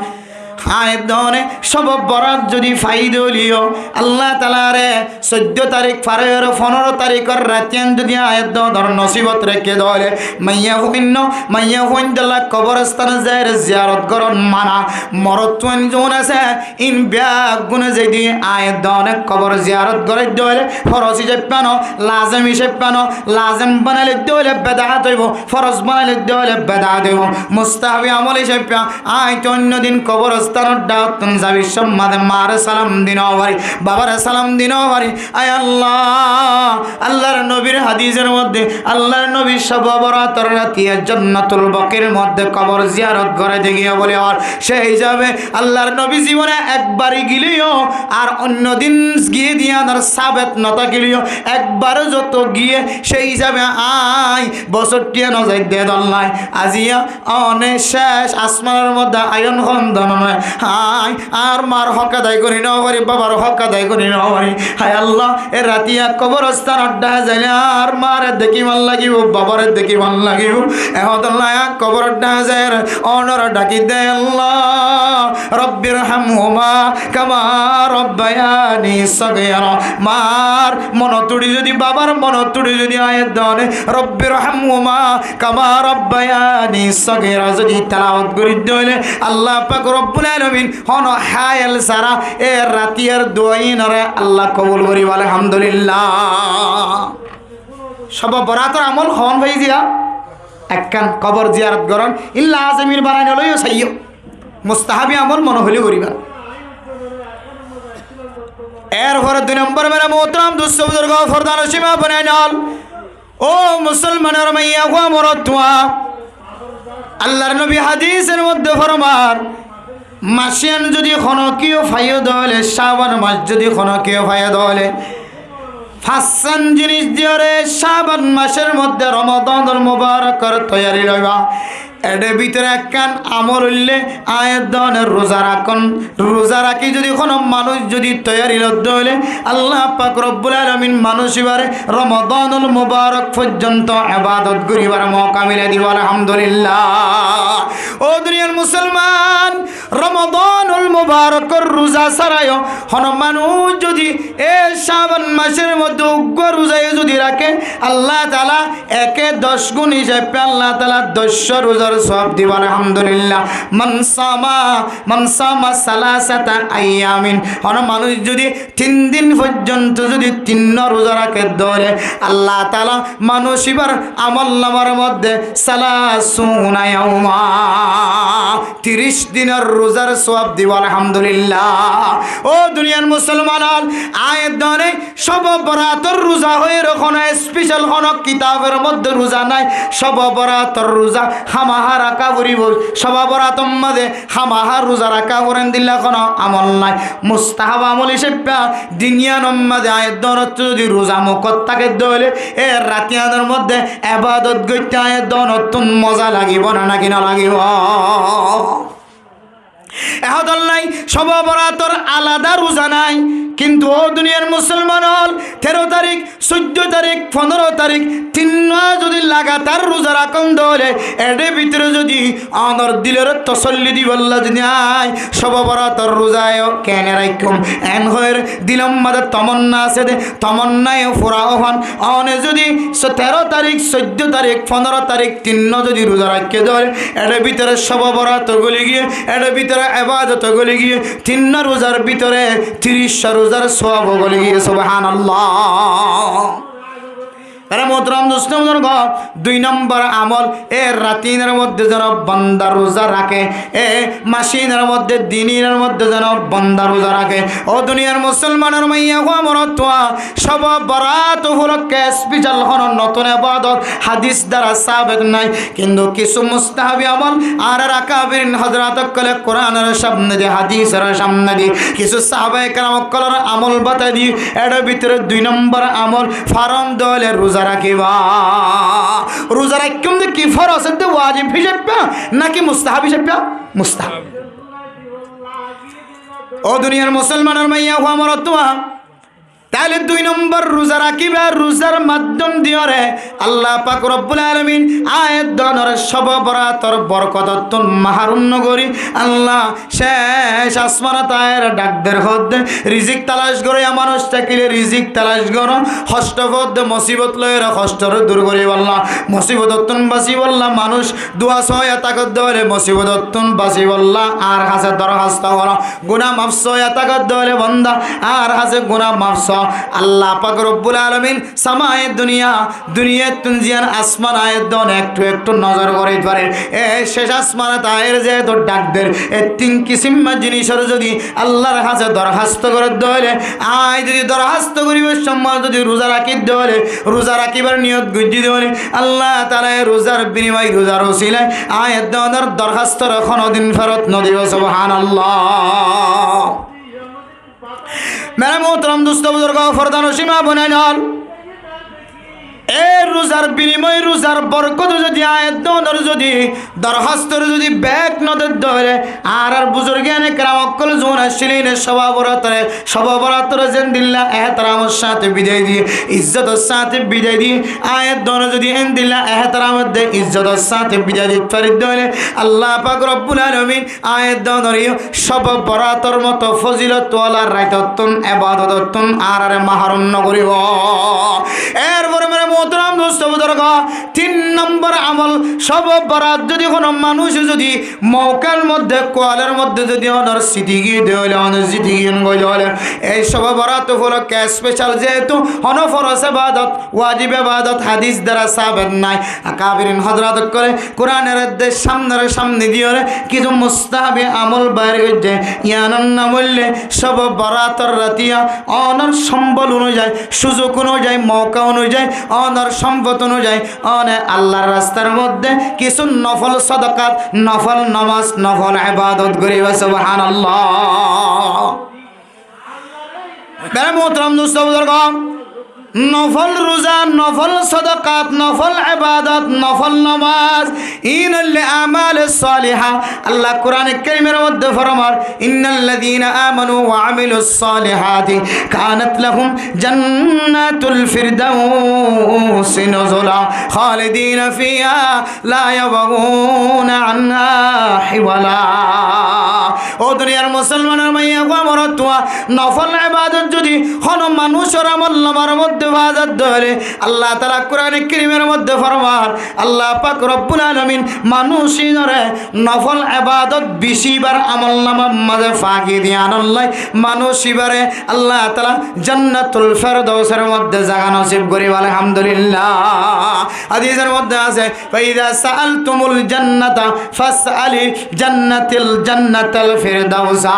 আয়াত দনে সব বরাত যদি ফাইদলিও আল্লাহ তাআলারে 14 তারিখ ফারের 15 তারিখের রাতিয়ান যদি আয়াত দর নসিবত রেখে দলে মাইয়া হইন দলা কবরস্থান যায় জিয়ারত করন মানা মরতুন জোন আছে ইন ব্যাগ গুনে যদি আয়াত দনে কবর জিয়ারত করে দলে ফরজ হিসেবে পানো লাজম হিসেবে পানো লাজম বানালে দলে বেদাত হইব ফরজ বানালে দলে বেদাত হইব মুস্তাহাবি আমল হিসেবে আয়াত অন্য দিন কবরস্থান দাওতন যাবি সম্মাদে মার সালাম দিন ওয়ারি বাবার সালাম দিন ওয়ারি আয় আল্লাহ আল্লাহর নবীর হাদিসের মধ্যে আল্লাহর নবী সব বরাতর রাতে জান্নাতুল বাকির মধ্যে কবর জিয়ারত করে দেখিয়ে বলে আর সেই যাবে আল্লাহর নবী জীবনে একবারই গিলিও আর অন্য দিন গিয়ে দিয়া আর সাবেত নতা গিলিও একবার যত গিয়ে সেই যাবে আই বছরটিয়া নজাই দে দল্লাই আজিয়া অনেক শেষ আসমানের মধ্যে আয়ন খন্দন নয় হাই আর মার হক আদায় করি নাও পারি বাবার হক আদায় করি নাও পারি হায় আল্লাহ এ রাতিয়া কবরস্থান আড্ডা যাইলে আর মারে দেখি ভাল লাগিব বাবারে দেখি ভাল লাগিব এখন কবর আড্ডা যায় অনর ডাকি দে আল্লাহ রব্বির হামহুমা কামা রব্বায়ানি সগীরা মার মন তুড়ি যদি বাবার মন তুড়ি যদি আয়াত দনে রব্বির হামহুমা কামা রব্বায়ানি সগীরা যদি তেলাওয়াত করি দলে আল্লাহ পাক রব্বুল আলামিন হন হায়াল সারা এ রাতিয়ার দোয়াইনরে আল্লাহ কবুল করি আলহামদুলিল্লাহ সব বরাতর আমল হন ভাই দিয়া একখান কবর জিয়ারত করন ইল্লা আজমির বানাই নলইও সাইয়ো মুস্তাহাবি আমল মনে হলে করিবা এরপরে 2 নম্বর মেরা মোহতরম দুস্থ বুজুর্গ ফরদান সীমা বানাই নল ও মুসলমানের মাইয়া হুয়া মরতুয়া আল্লাহর নবী হাদিসের মধ্যে ফরমান মাসিয়ান যদি খনকিও ফাইও দলে শাবান মাস যদি খনকিও ফাইও দলে ফাসান জিনিস দিয়রে শাবান মাসের মধ্যে রমাদানুল মুবারকের তৈয়ারি লইবা এর ভিতরে একখান আমল হইলে আয়াত দনের রোজা রাখুন রোজা রাখি যদি কোনো মানুষ যদি তৈয়ারি লদ্দ হইলে আল্লাহ পাক রব্বুল আলামিন মানুষ এবারে রমাদানুল মুবারক পর্যন্ত ইবাদত করিবার মওকা মিলে দিব আলহামদুলিল্লাহ ও দুনিয়ার মুসলমান রমাদানুল মুবারকের রোজা ছাড়াও কোনো মানুষ যদি এ শাবান মাসের মধ্যে উগ্র রোজায় যদি রাখে আল্লাহ তাআলা একে 10 গুণ হিসেবে আল্লাহ তাআলা 10 রোজা সব দিব আলহামদুলিল্লাহ মান সামা সালাসাতা আইয়ামিন কোন মানুষ যদি 3 দিন পর্যন্ত যদি 3 রোজা রাখে ধরে আল্লাহ তাআলা মানুষ এবার আমলনামার মধ্যে সালাসুনা ইয়াউমা 30 দিনের রোজার সওয়াব দিব আলহামদুলিল্লাহ ও দুনিয়ার মুসলমান আয়াত ধরে সব বরাতর রোজা হয়ে রাখো না স্পেশাল কোন কিতাবের মধ্যে রোজা নাই সব বরাতর রোজা হামাহা রাখা করিব সবা বরাতম মাঝে হামাহা রোজা রাখা করেন দিল্লা কোনো আমল নাই মুস্তাহাব আমল হিসেবে দিনিয়ানম মাঝে আয়াত দনত যদি রোজা মুখত থাকে দলে এ রাতিয়ানের মধ্যে ইবাদত করতে আয়াত দনত মজা লাগিব না নাকি না লাগিব এখন নাই সব বরাতর আলাদা রোজা নাই কিন্তু ও দুনিয়ার মুসলমান 13 তারিখ 14 তারিখ 15 তারিখ 3 মাস যদি লাগাতার রোজা রাখুন দলে এর ভিতরে যদি আমার দিলের তসল্লি দিব আল্লাহ যদি আয় সব বরাতর রোজায় কেন রাখুম এন হয়ের দিলম মাদে তমন্না আছে দে তমন্নায় ফুরা হন অনে যদি 13 তারিখ 14 তারিখ 15 তারিখ 3 যদি রোজা রাখে দলে এর ভিতরে সব বরাতর গলি গিয়ে এর ভিতরে ইবাদত গলি গিয়ে 3 রোজার ভিতরে 30 রোজার সওয়াব গলি গিয়ে সুবহানাল্লাহ আরে মোহতরম দোস্ত ঘর 2 নম্বর আমল এ রাতিনের মধ্যে যেন বান্দা রোজা রাখে এ মাসিনের মধ্যে দিনের মধ্যে যেন বান্দা রোজা রাখে ও দুনিয়ার মুসলমানের মাইয়া হুয়া মরতুয়া সব বরাত উপলক্ষে স্পেশাল হন নতুন ইবাদত হাদিস দ্বারা সাবিত নাই কিন্তু কিছু মুস্তাহাবি আমল আর আকাবির হযরত কলে কোরআনের সামনে দিয়ে হাদিসের সামনে দিয়ে কিছু সাহাবায়ে কেরাম কলর আমল বাতা দি এর ভিতরে 2 নম্বর আমল ফারম দলে রোজা রাখিবা রোজা রাখুম যে কি ফরজ আছে ওয়াজিব হিসেবে নাকি মুস্তাহাব হিসেবে মুস্তাহাব ও দুনিয়ার মুসলমানের মাইয়া হুয়া মরতুয়া তাহলে 2 নম্বর রোজা রাখিবা, রোজার মাধ্যম দিয়ে আল্লাহ পাক রব্বুল আলামিন আয়াত দনর সব বরাতর বরকতত্তন মাহারুন নগরী আল্লাহ শেষ আসমানা তায়ের ডাকদের হদ্দে রিজিক তালাশ করে মানুষ থাকিলে রিজিক তালাশ করো, হষ্টপদ মুসিবত লয়ের হষ্টর দূর করি আল্লাহ, মুসিবতত্তন বাসি বললা মানুষ দোয়া সয়া তাকত দেওয়ালে মুসিবতত্তন বাসি বললা আর হাসে দরখাস্ত করো, গুনাহ মাফ সয়া তাকত দেওয়ালে বন্দা আর হাসে গুনাহ মাফ আল্লাহ পাক রব্বুল আলামিন সামায়ে দুনিয়া তুনজিয়ান আসমান আয়ের দন একটু একটু নজর করে পারে এ শেষ আসমান তায়ের যে তো ডাকদের এ 3 কিসিম জিনিসের যদি আল্লাহর কাছে দরখাস্ত করে দেওয়ালে আয় যদি দরখাস্ত করিবার সময় যদি রোজা রাখি দেওয়ালে রোজা রাখিবার নিয়ত গুজি দেওয়ালে আল্লাহ তাআলা রোজার বিনিময় রোজার ওসিলায় আয়ের দনের দরখাস্ত কোনদিন ফেরত নদিব সুবহানাল্লাহ। মেরে মোহতরম দুস্থ বুজুর্গ ফরদান ও সীমা বনাইল এর রোজার বিনিময় রোজার বরকত যদি আয়াত দনর যদি দরখাস্তর যদি ব্যাক নদের ধরে আর বুজুর্গানে কেরামক্কল জোন আসছিলেন সবাবরাতরে যেন দিল্লা এহতারামের সাথে বিদায় দিয়ে ইজ্জতের সাথে বিদায় দিয়ে আয়াত দনর যদি এন দিল্লা এহতারামের দে ইজ্জতের সাথে বিদায় দিতে পারি দলে আল্লাহ পাক রব্বুল আলামিন আয়াত দনর সবাবরাতর মতো ফজিলত ওয়ালা রাইততন ইবাদততন আর মাহারুন করিব। এরপরে মেরে মোহতরম দোস্ত বুজুর্গ 3 নম্বর আমল সব বরাত যদি কোনো মানুষ যদি মৌকার মধ্যে কোয়ালের মধ্যে যদি অনর সিটি গিয়ে দেওয়ালে অনর সিটি গিয়ে গইলে এই সব বরাত হলো স্পেশাল যেহেতু ফরজ ইবাদত ওয়াজিব ইবাদত হাদিস দ্বারা সাবেত নাই আকাবিরিন হযরত করে কোরআনের দেশ সামনে দিয়ে কিছু মুস্তাহাবি আমল বাইরে হইছে ইয়ানন না বললে সব বরাতর রাতিয়া অনর সম্বল অনুযায়ী সুযোগ অনুযায়ী মৌকা অনুযায়ী অনর সম্পদ অনুযায়ী আল্লাহর রাস্তার মধ্যে কিছু নফল সাদাকাত নফল নামাজ নফল ইবাদত করিবা সুবহানাল্লাহ। মেরে মোহতরম দোস্ত বুজুর্গ নফল রোজা নফল সাদাকাত নফল ইবাদত নফল নামাজ ইনাল আমাল সালিহা আল্লাহ কোরআনে কারীমের মধ্যে ফরমান ইন্নাল্লাযীনা আমানু ওয়া আমিলুস সালিহাতি কানাত লাহুম জান্নাতুল ফিরদাউসি নুজুলা খালিদিনা ফিহা লা ইয়াবগুনা আনহা হিওয়ালা। ও দুনিয়ার মুসলমানের মাইয়া গো মরতুয়া নফল ইবাদত যদি কোনো মানুষের আমল নামার মধ্যে বাজার ধরে আল্লাহ তাআলা কোরআনে কারীমের মধ্যে ফরমান আল্লাহ পাক রব্বুল আলামিন মানুষই ধরে নফল ইবাদত বেশিবার আমল নামার মাঝে ফাঁকি দিয়ে আনলাই মানুষইবারে আল্লাহ তাআলা জান্নাতুল ফিরদাউসের মধ্যে জায়গা নসিব করি আলহামদুলিল্লাহ। হাদিসের মধ্যে আছে ফাইদা সাআলতুমুল জান্নাতা ফাসআলি জান্নাতাল ফিরদাউসা।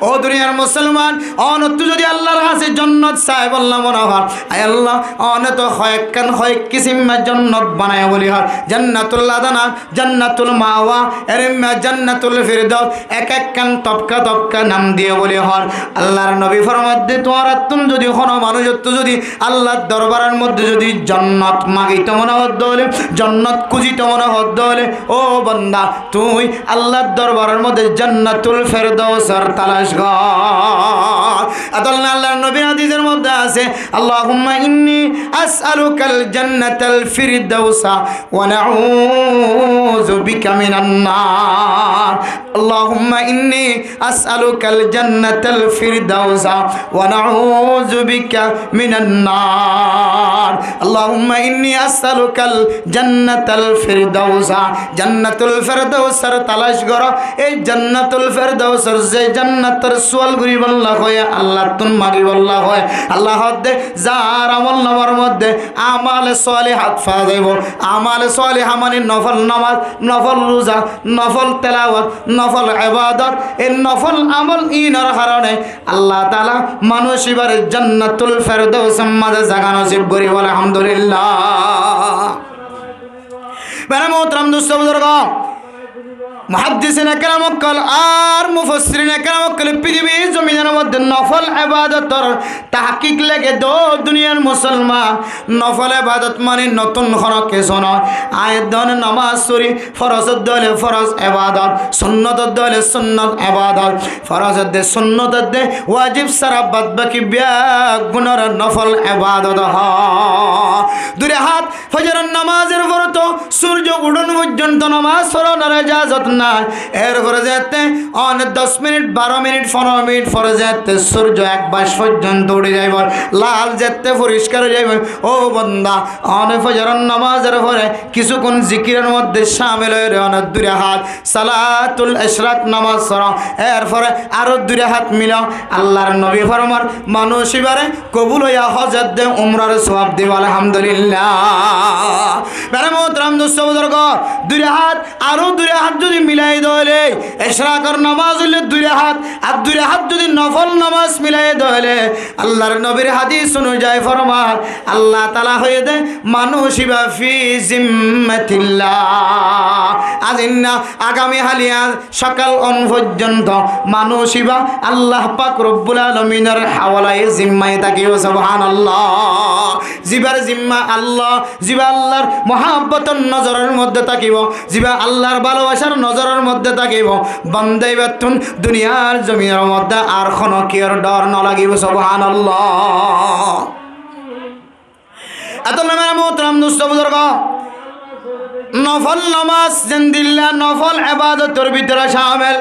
ও দুনিয়ার মুসলমান অনত যদি আল্লাহর কাছে জান্নাত চাই বললাম মনে হয় আয় আল্লাহ অনত হয় কিসিম জান্নাত বানায় বলি হয় জান্নাতুল আদানা জান্নাতুল মাওয়া এরমা জান্নাতুল ফিরদাউস এক এক কান তবকা নাম দিয়ে বলি হয় আল্লাহর নবী ফরমাতে তোমার তুমি যদি কোনো মানুষ যদি আল্লাহর দরবারের মধ্যে যদি জান্নাত মাগিতে মনে হতো হলে জান্নাত খুঁজিতে মনে হতো হলে ও বান্দা তুই আল্লাহর দরবারের মধ্যে জান্নাতুল ফিরদাউসের তালাশ কর। আল্লাহর নবী হাদিসের মধ্যে আছে আল্লাহুম্মা ইন্নী আসআলুকাল জান্নাতাল ফিরদাউসা ওয়া নাউযু বিকা মিনান নার। আল্লাহুম্মা ইন্নী আসআলুকাল জান্নাতাল ফিরদাউসা ওয়া নাউযু বিকা মিনান নার। আল্লাহুম্মা ইন্নী আসআলুকাল জান্নাতাল ফিরদাউসা জান্নাতুল ফিরদাউসের তালাশ করো। এই জান্নাতুল ফিরদাউসের যে জান্নাতের সোয়াল করি বল্লা হয় আল্লাহ তুন মাগি বল্লা হয় আল্লাহ দে যার আমল নামার মধ্যে আমাল সালিহাত ফাযাইব আমাল সালিহা মানে নফল নামাজ নফল রোজা নফল তেলাওয়াত নফল ইবাদত এই নফল আমল ইনার কারণে আল্লাহ তাআলা মানুষ এবারে জান্নাতুল ফিরদাউসের মাঝে জায়গা নসিব করি আলহামদুলিল্লাহ। মেরে মোহতরম দোস্ত বুজুর্গ মুহাদ্দিসিন একরাম কল আর মুফাসসিরিন একরাম কল পৃথিবীর জমিনের মধ্যে নফল ইবাদতর তাহকিক লাগে দো দুনিয়ার মুসলমান নফল ইবাদত মানে নতুন কোন কিছু নয় আয়াত দন নামাজ পড়ি ফরজ দলে ফরজ ইবাদত সুন্নত দলে সুন্নত ইবাদত ফরজ দে সুন্নত দে ওয়াজিব সারা বাদ বাকি গুনার নফল ইবাদত হয় দুই হাত ফজরের নামাজের পরে তো সূর্য উঠন পর্যন্ত নামাজ পড়ানোর ইজাজত নাই এরপরে যেতে অনেক 10 মিনিট 12 মিনিট 15 মিনিট পরে যেতে সূর্য এক বাস পর্যন্ত উঠে যাইব লাল যেতে পরিষ্কার হয়ে যাইব ও বান্দা অনেক ফজরের নামাজের পরে কিছুক্ষণ জিকিরের মধ্যে শামিল হয়ে অনেক দুই হাত সালাতুল ইশরাক নামাজ পড়ো এরপরে আরো দুই হাত মিলাও আল্লাহর নবী ফরমান মানুষ এবারে কবুল হইয়া হজত দে উমরার সওয়াব দিব আলহামদুলিল্লাহ মেরে মোহতারাম দোস্ত বুজুর্গ দুই হাত আরো দুই হাত যদি মিলাই দলে ইশরাকের নামাজ হইলে দুই হাত আর দুই হাত যদি নফল নামাজ মিলাই দলে আল্লাহর নবীর হাদিস অনুযায়ী ফরমান আল্লাহ তাআলা হয়ে দে মানুষ ইবা ফি জিম্মাতিল্লাহ আজিন্না আগামী হালিয়া সকাল অন পর্যন্ত মানুষ ইবা আল্লাহ পাক রব্বুল আলামিনের হাওলায় জিম্মায় থাকিও সুবহানাল্লাহ জিবার জিম্মা আল্লাহ জিবা আল্লাহর মহাব্বতের নজরের মধ্যে থাকিব জিবা আল্লাহর ভালোবাসার নজরের মধ্যে থাকিব বান্দাই বেতুন দুনিয়ার জমিনের মধ্যে আর কোনো কিয়র ডর না লাগিব সুবহানাল্লাহ এত নামে মোহতারাম দোস্ত বুজুর্গ নফল নামাজ জিন্দিল্লাহ নফল ইবাদতের ভিতরে শামিল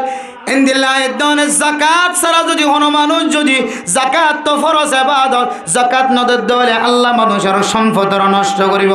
ইনদিল্লাহ দনে যাকাত সারা যদি কোনো মানুষ যদি যাকাত তো ফরজ ইবাদত যাকাত না দিলে আল্লাহ মানুষের সম্পদ নষ্ট করিব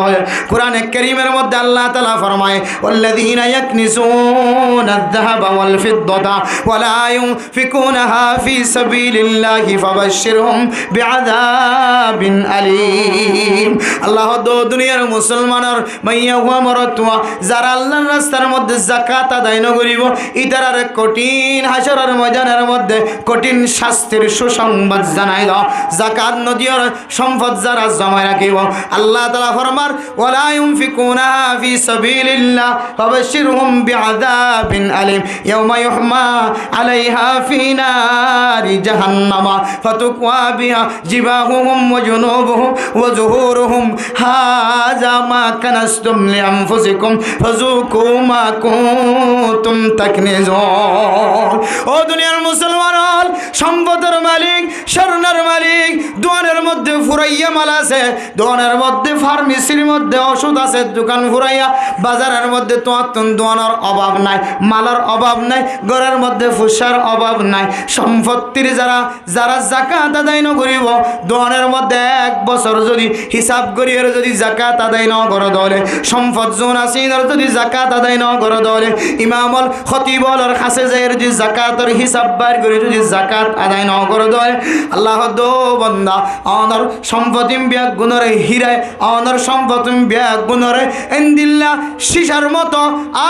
কোরআনে কারীমের মধ্যে আল্লাহ তাআলা ফরমায় ওয়াল্লাযীনা ইয়াকনিসুনা আয-যাহাবা ওয়াল ফিদ্দাতা ওয়া লা ইউনফিকুনাহা ফি সাবিলিল্লাহি ফাবাশশিরহুম বিআযাবিন আলীম আল্লাহ দুনিয়ার মুসলমানের মাইয়া ওয়া মারাতুয়া যারা আল্লাহর রাস্তার মধ্যে যাকাত আদায় না করিব ইতারার কোটি হাসরের ময়দানের মধ্যে কঠিন শাস্তির সুসংবাদ জানাই দাও যাকাত নদিয়ার সম্পদ যারা জমা রাখিব আল্লাহ তাআলা ফরমান ওয়ালা ইউনফিকুনা ফি সাবিলিল্লাহ ফাবাশশিরহুম বিআযাবিন আলীম ইয়াওমা ইউহমা আলাইহা ফি নারি জাহান্নাম ফাতুকওয়া বিহা জিবাহুহুম ওয়া জুনুবুহুম ওয়া যুহুরুহুম হাযা মা কানাসতুম লিআনফুসিকুম ফাযুকু মা কুনতুম তাকনিজুন ও দুনিয়ার মুসলমান সম্পদের মালিক স্বর্ণের মালিক দোকানের মধ্যে ফুরাইয়া মাল আছে দোকানের মধ্যে ফার্মেসির মধ্যে ওষুধ আছে দোকান ফুরাইয়া বাজারের মধ্যে তোমার দোকানের অভাব নাই মালার অভাব নাই ঘরের মধ্যে ফুসার অভাব নাই সম্পত্তির যারা যারা যাকাত আদায় না করিব দোকানের মধ্যে এক বছর যদি হিসাব করিয়ে যদি যাকাত আদায় না করে দলে সম্পদ জোন আছে যদি যাকাত আদায় না করে দলে ইমামল খতিবলের কাছে যায় যদি যাকাতের হিসাব বার করে যদি যাকাত আদায় না করে দেয় আল্লাহ দো বান্দা আমার সম্পত্তি বিয়াক গুণরে হীরায় আমার সম্পত্তি বিয়াক গুণরে ইনদিল্লাহ শিশার মতো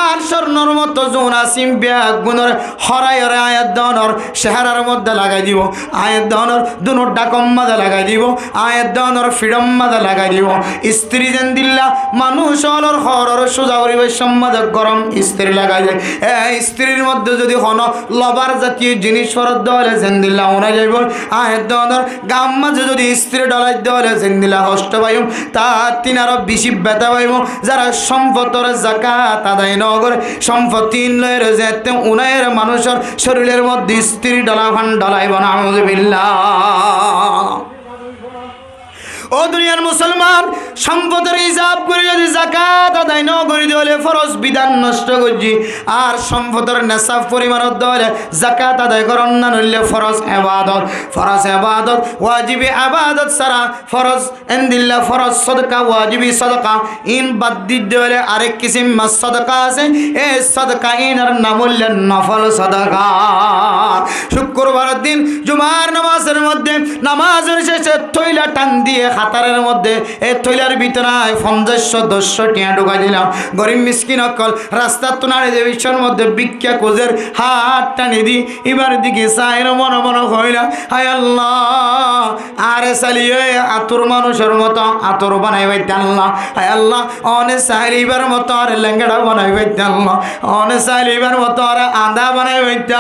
আর স্বর্ণর মতো জোনাসিম বিয়াক গুণরে হরায় আয়াত দনর শেহারার মধ্যে লাগাই দিব আয়াত দনর দুনোর ডাকম মাঝে লাগাই দিব আয়াত দনর ফ্রিডম মাঝে লাগাই দিব স্ত্রী জেন্দিল্লাহ মানুষ হলর হরর সোজা পরিবেশ সমাজে গরম স্ত্রী লাগাই যায় এই স্ত্রীর মধ্যে যদি হন লবার জাতীয় জিনিস ফরত দেওয়ালে জেন্দিল্লা ওনা যাইব আয়ের দর গাম মাঝে যদি স্ত্রী ডলাই দেওয়ালে জেন্দিল্লা হষ্ট পাইম তার তিন আরো বেশি ব্যথা পাইব যারা সম্পদের যাকাত আদায় ন করে সম্পত্তি লয়ের যেতে উনায়ের মানুষের শরীরের মধ্যে স্ত্রী ডলা ভান ডলাইব না আউযুবিল্লাহ ও দুনিয়ার মুসলমান সম্পদের হিসাব করে যদি যাকাত আদায় না করে দিলে ফরজ বিধান নষ্ট করছি আর সম্পদের নেশাব পরিমাণ দিলে যাকাত আদায় করন না নইলে ফরজ ইবাদত ওয়াজিবি ইবাদত সারা ফরজ ইনদিল্লাহ ফরজ সাদকা ওয়াজিবি সাদকা ইন বাদ দিলে আরেক কিসিম সাদকা আছে এই সাদকা ইনার নাম হল নফল সাদকা শুক্রবার দিন জুমার নামাজের মধ্যে নামাজের শেষে থইলা টান দিয়ে খাতারের মধ্যে এই তৈলার ভিতরে ৫০-১০০ টিয়া ঢুকাই দিলাম। গরিব মিসকিন অকল রাস্তার তোনারে যে বিশ্বের মধ্যে ভিক্ষা কোজের হাত টানি দি এবার দিকে চাইর মনে মনে হইলা, হায় আল্লাহ আরে চালিয়ে আতুর মানুষের মতো আতুর বানাই বাইতে আল্লাহ, হায় আল্লাহ অনে চাইলিবার মতো আর লেঙ্গড়া বানাই বাইতে আল্লাহ, অনে চাইলিবার মতো আর আদা বানাই বাইতে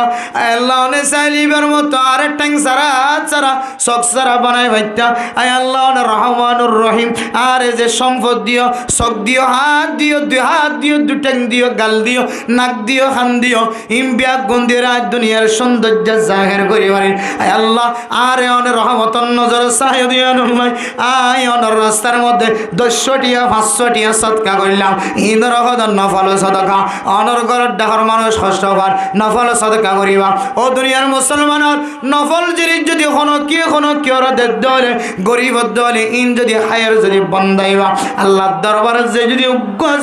আল্লাহ, অনে চাইলিবার মতো আর ট্যাং সারা সারা শখ সারা বানাই বাইতে আয় আল্লাহ রহমানুর রহিম। আর যে সম্পদ দিও, শখ দিও, হাত দিও, দুই হাত দিও, দু ট্যাং দিও, গাল দিও, নাক দিও, খান দিও, ইমবিয়া গন্ধির আজ দুনিয়ার সৌন্দর্য জাহের করি পারি আয় আল্লাহ। আর অনের রহমতন নজর চাই দিয়া নয় আয় অনর রাস্তার মধ্যে ১০০টিয়া ৫০০টিয়া সৎকা করলাম ইন্দর হদন নফল সদকা অনর ঘরের ডাহর মানুষ কষ্ট হবার নফল সদকা করিবা। ও দুনিয়ার মুসলমানের নফল জিনিস যদি হনো কি ওরা দেদ হলে গরিব হলে ইন যদি হায়ের যদি বন্দাইবা আল্লাহ দরবারে যে যদি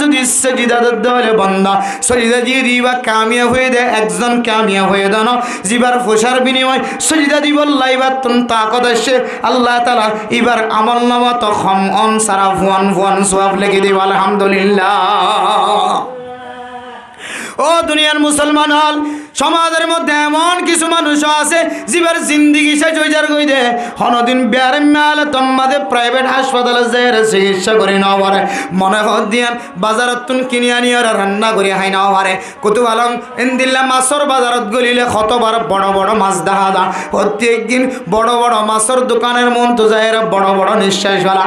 যদি সজিদা দেদ হলে বন্দা সজিদা দিয়ে দিবা কামিয়া হয়ে দেয়, একজন কামিয়া হয়ে দানো জিবার ফুসার বিনিময় সজিদা দিব লাইবা তুন তাকত আসে আল্লাহ তাআলা এবার আমল নামা তো খম অন সারা ফুয়ান সওয়াব লিখে দিব আলহামদুলিল্লাহ। ও দুনিয়ার মুসলমান হল সমাজের মধ্যে এমন কিছু মানুষ আছে জীবের জিন্দিগি শেষ হয়ে যার কই দে হনদিন বেয়ার মেলে তোমাদের প্রাইভেট হাসপাতালে যায় চিকিৎসা করে নাও পারে মনে হত দিয়ান বাজারত তুন কিনে আনি আর রান্না করে হাই নাও পারে কুতুব আলম ইন্দিল্লা মাছর বাজারত গলিলে কতবার বড় বড় মাছ দেখা দা প্রত্যেকদিন বড় বড় মাছের দোকানের মন তো যায় বড় বড় নিঃশ্বাস ফেলা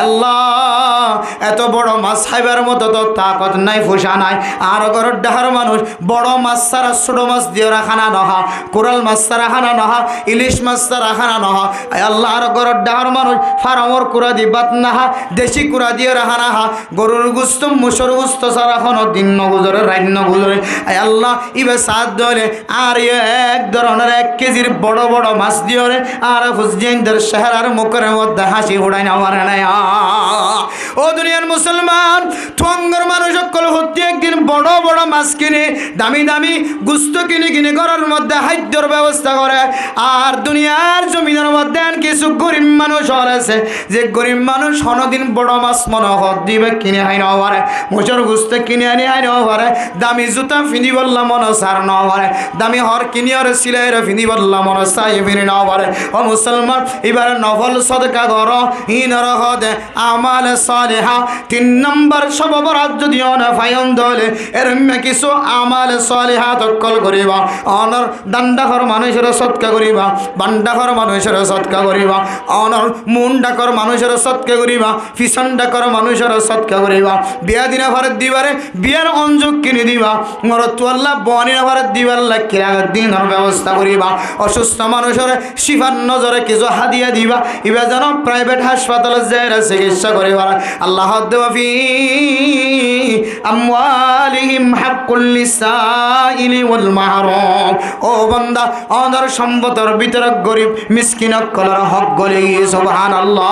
আল্লাহ এত বড় মাছ খাইবার মতো তো তাকত নাই ফুসা নাই। আর ঘরের ডাহার মানুষ বড় মাছ ছাড়া ছোট মাছ দিয়ে খানা নহা, কোরাল মাছ ছাড়া খানা নহা, ইলিশ মাছ ছাড়া খানা নহা আল্লাহ। আর ঘরের ডাহার মানুষ ফার্মর কুড়া দি বাত নাহা, দেশি কুড়া দিয়ে রাখা হা, গরুর গুস্ত মুসর গুস্ত ছাড়া কোনো দিন নগুজরে রান্য গুজরে আল্লাহ ইবে সাত ধরে আর এক ধরনের 1 কেজির বড় বড় মাছ দিয়ে আর হুসজেনদের চেহারার মুখের মধ্যে হাসি উড়াই নেওয়ার নাই। ও দুনিয়ার মুসলমান ঠঙ্গর মানুষ সকল হত্যি একদিন বড় বড় মাছ কিনে দামি দামি গুস্ত কিনে ঘরের মধ্যে খাদ্যর ব্যবস্থা করে। আর দুনিয়ার জমিনের মধ্যে কিছু গরিব মানুষ আছে যে গরিব মানুষ হনদিন বড় মাছ মনে হত দিবে কিনে হাই নেওয়া পারে, মুসর গুস্ত কিনে আনি হাই নেওয়া পারে, দামি জুতা ফিনি বললাম মনে সার নেওয়া পারে, দামি হর কিনে আর সিলাইয়ের ফিনি বললাম মনে চাই ফিনি নেওয়া পারে। ও মুসলমান এবার নফল সদকা কর ইনর হদে আমাল সালেহা 3 নম্বর সব বরাত যদি অনা ফায়ন দলে এর কিছু আমাল সালেহা তকল করিবা অনর দান্ডাখর মানুষের সৎকা করিবা, বান্ডাখর মানুষের সৎকা করিবা, অনর মুন্ডাকর মানুষের সৎকা করিবা, ফিসন ডাকর মানুষের সৎকা করিবা, বিয়া দিনা ভারত দিবারে বিয়ার অঞ্জক কিনে দিবা, মরতুয়াল্লাহ বনিনা ভারত দিবার কিরা দিনের ব্যবস্থা করিবা, অসুস্থ মানুষের শিফার নজরে কিছু হাদিয়া দিবা ইবা যেন প্রাইভেট হাসপাতালে যায় চিকিৎসা করিবা। আল্লাহ ফি আমওয়ালিহিম হাক্কুল লিসাইলি ওয়াল মাহরুম। ও বান্দা অনার সম্পদের ভিতরে গরিব মিসকিন কলার হক গলি সুবহানাল্লাহ।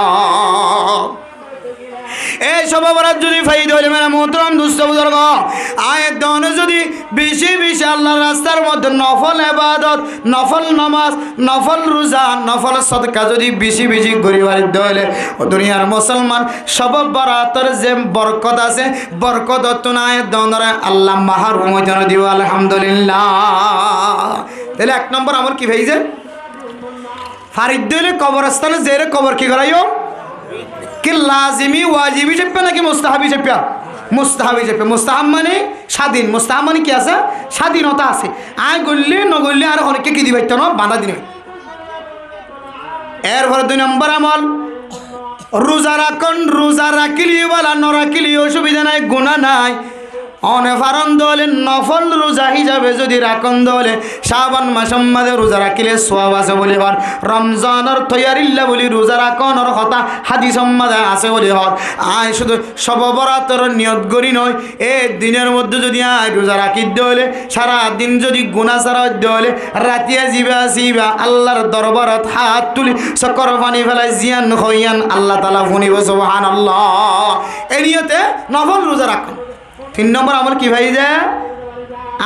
এই সব অপরাধ যদি ফাইদা হইলে মেরা মোহতরম দুস্থ বুজুর্গ আয়ের দনে যদি বেশি বেশি আল্লাহর রাস্তার মধ্যে নফল ইবাদত, নফল নামাজ, নফল রোজা, নফল সদকা যদি বেশি বেশি করিবার হইলে ও দুনিয়ার মুসলমান সব বরাতের যে বরকত আছে বরকত তো আয়ের দনে আল্লাহ মাহরুম হইতে দিব আলহামদুলিল্লাহ। তাহলে 1 নম্বর আমল কি ভাইছে ফারিদ দিলে কবরস্থানে জেরে কবর কি করাইও কি লাজিমি ওয়াজিবি চেপে নাকি মুস্তাহাবি চেপে? মুস্তাহাবি চেপে। মুস্তাহাব মানে স্বাধীন, মুস্তাহাব মানে কি আছে স্বাধীনতা আছে। আয় গড়লে নগড়লে আর অনেকে কি দিবে না বাঁধা দিবে। এরপরে 2 নম্বর আমল রোজা রাখুন, রোজা রাখিলিও বলা ন রাখিলিও অসুবিধা নাই, গুনাহ নাই। অনেফারন দলে নফল রোজা হিসাবে যদি রাখন দলে শাবান মাসের মধ্যে রোজা রাখিলে সওয়াব আছে বলি হর, রমজানের তৈয়ারিল্লা বলি রোজা রাখনের কথা হাদিস মধ্যে আছে বলি হর। আয় শুধু সব বরাতের নিয়ত করি নয় এই দিনের মধ্যে যদি আয় রোজা রাখি দলে সারা দিন যদি গুনাহ ছাড়া দলে রাতিয়া জিবা আল্লাহর দরবারত হাত তুলি চক্কর পানি ফেলাই জিয়ান হইয়ান আল্লাহ তাআলা শুনিব সুবহানাল্লাহ। এই নিয়তে নফল রোজা রাখুন। 3 নম্বর আমল কি ভাই যে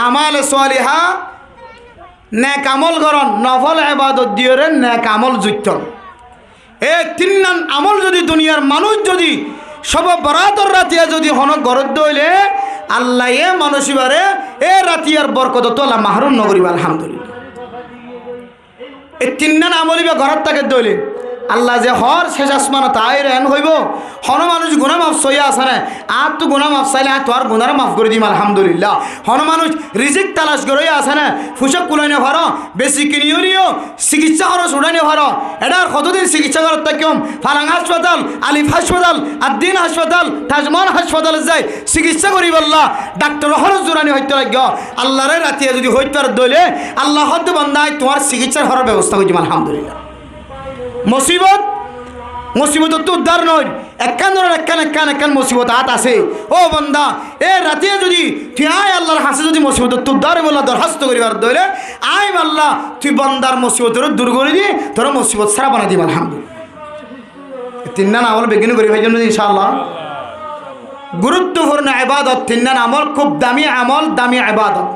আমাল সালিহা নেক আমল করন, নফল ইবাদত দিয়রে নেক আমল যুক্তন। এই তিন্নান আমল যদি দুনিয়ার মানুষ যদি সব বরাতর রাতিয়া যদি হন গরদ দইলে আল্লাহ এ মানুষিবারে এ রাতিয়ার বরকত তোলা মাহরুম নগরীব আলহামদুলিল্লাহ। এই তিন্নান আমলিবা ঘরত তাকে দইলে আল্লাহ যে হর শেষ আসমান তাই রেন হইব হন মানুষ গুণা মাফ সইয়া আছে না আর তো গুণা মাফ চাইলে তো আর গুণার মাফ করে দিম আলহামদুলিল্লাহ। হন মানুষ রিজিক তালাশ করে আছে না ফুসক কুলাইনে ভার বেশি কিনিও নিও চিকিৎসা খরচ উড়াইনে ভার এটার কতদিন চিকিৎসা করার তাকিম ফালাং হাসপাতাল আলিফ হাসপাতাল আদ্দিন হাসপাতাল তাজমান হাসপাতালে যাই চিকিৎসা করি বললা ডাক্তার খরচ জোরানি হইতে লাগ আল্লাহরে রাতিয়া যদি হইতে দইলে আল্লাহ হতে বন্ধায় তোমার চিকিৎসার হওয়ার ব্যবস্থা করছিম আলহামদুলিল্লাহ। মুসিবত তো উদ্ধার নয় একখান মুসিবত হাত আছে ও বন্দা এ রাতে যদি তুই আয় আল্লাহর হাসে যদি মুসিবত তো উদ্ধার বলা দরখাস্ত করিবার দইলে আয় আল্লাহ তুই বন্দার মুসিবতের দূর করে দিয়ে তোর মুসিবত সারা বানা দিবা আলহামদুলিল্লাহ। তিন্নান আমল বেগিন করি ভাই জন্য ইনশাআল্লাহ গুরুত্বপূর্ণ ইবাদত তিন্নান আমল খুব দামি আমল দামি ইবাদত।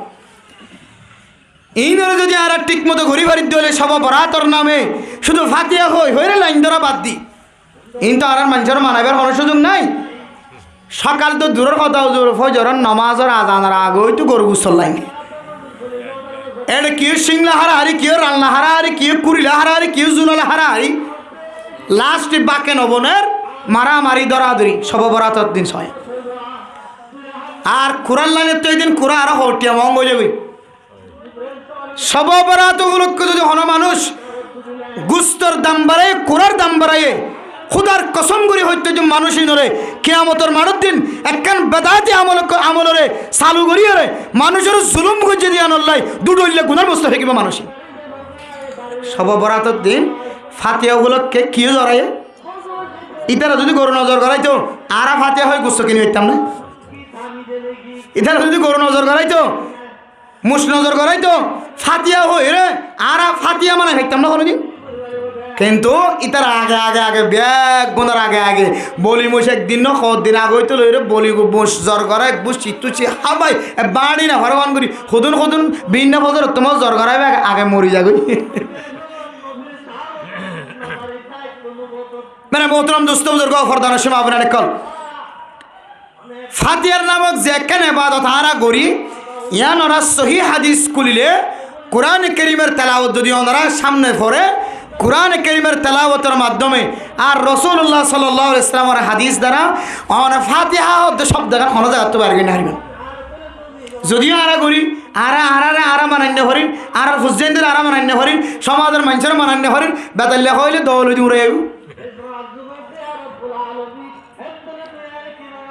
এইনারে যদি আর ঠিক মতো ঘুরি ফারি দিলে সব বরাতর নামে শুধু ফাতিয়া হইরে লাইন ধরা বাদ দি কিন্তু আর মানুষের মানাবার কোনো সুযোগ নাই। সকাল তো দূরের কথা ফজরের নমাজের আজানের আগে তো গরু গুসল লাইনে এটা কেউ সিংলা হারাহারি কেউ রান্না হারাহারি কেউ কুড়িলা হারাহারি কেউ জুনালা হারাহারি লাস্ট বাকে নবনের মারামারি দরাদরি সব বরাতর দিন সয় আর কুরান লাইনের তো এই দিন কুরা আরো হটিয়া মঙ্গ যাবে সব বরাত উপলক্ষে যদি হন মানুষ গুস্তর দাম বাড়ায় কুরার দাম বাড়ায় খুদার কসম করি হইতে যে মানুষই নরে কিয়ামতের মানব দিন একখান বেদাতি আমলরে চালু করিয়ে রে মানুষের জুলুম করছে দিয়ে আনল্লাই দুডইলে গুনার বস্তু ফেকিব মানুষই সব বরাতের দিন ফাতিয়া উপলক্ষে কি জড়াইয়ে ইতারা যদি গরু নজর করাইতো আরা ফাতিয়া হয়ে গুস্ত কিনে হইতাম না ইতারা যদি গরু নজর করাইতো মুস নজর করাইতো ফাতিয়া হই রে আরা ফাতিয়া মানে হইতাম না কোনোদিন কিন্তু ইতার আগে আগে আগে ব্যাগ বোনার আগে আগে বলি মুস একদিন দিন আগে হইতো লইরে বলি বুস জ্বর করাই বুস চিত্তুচি হাবাই বাড়ি না হরবান করি খুদুন খুদুন বিন বছর তোমার জ্বর করাইবে আগে মরি যাগই মানে মোহতরম দোস্ত বুজুর্গ ফরদানের সময় আপনার কল ফাতিয়ার নামক যে একখান ইবাদত আরা করি ইয়ান ওরা সহি হাদিস কুলিলে কোরআন কারীমের তেলাওয়াত যদি ওনারা সামনে পড়ে কোরআন কারীমের তেলাওয়াতের মাধ্যমে আর রাসূলুল্লাহ সাল্লাল্লাহু আলাইহি ওয়াসাল্লামের হাদিস দ্বারা ওনা ফাতিহা শব্দ গান হন জায়গা তো পারবে না হারিবেন যদিও আরা করি আরা মানান্য হরিণ আর ফুজেন্দের আরা মানান্য হরিণ সমাজের মানুষের মানান্য হরিণ বেতাল্লা হইলে দৌল উড়ে যাইব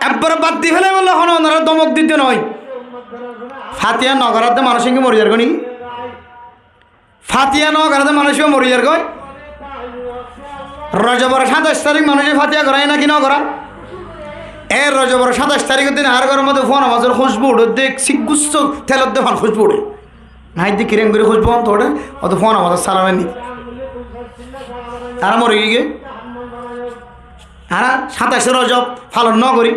একবার বাদ দি ফেলে বললো হন ওনারা দমক দিতে নয় ফাতিয়া নগরাতে মানুষের কি মরি যার গনি ফাতিয়া নগরাতে মানুষকে মরি যার গয় রজবর 27 তারিখ মানুষের ফাতিয়া করায় নাকি নগরা এর রজবর 27 তারিখের দিন আর ঘরের মধ্যে ফোন আমাদের খুশবু উঠে দেখ সিগুচ্ছ তেলত দিয়ে ফোন খুশবু উঠে হাই দিয়ে কিরেন করে খুশবু তো ওঠে অত ফোন আমাদের সালামের নি তারা মরে গিয়ে আর 27 রজব পালন ন করি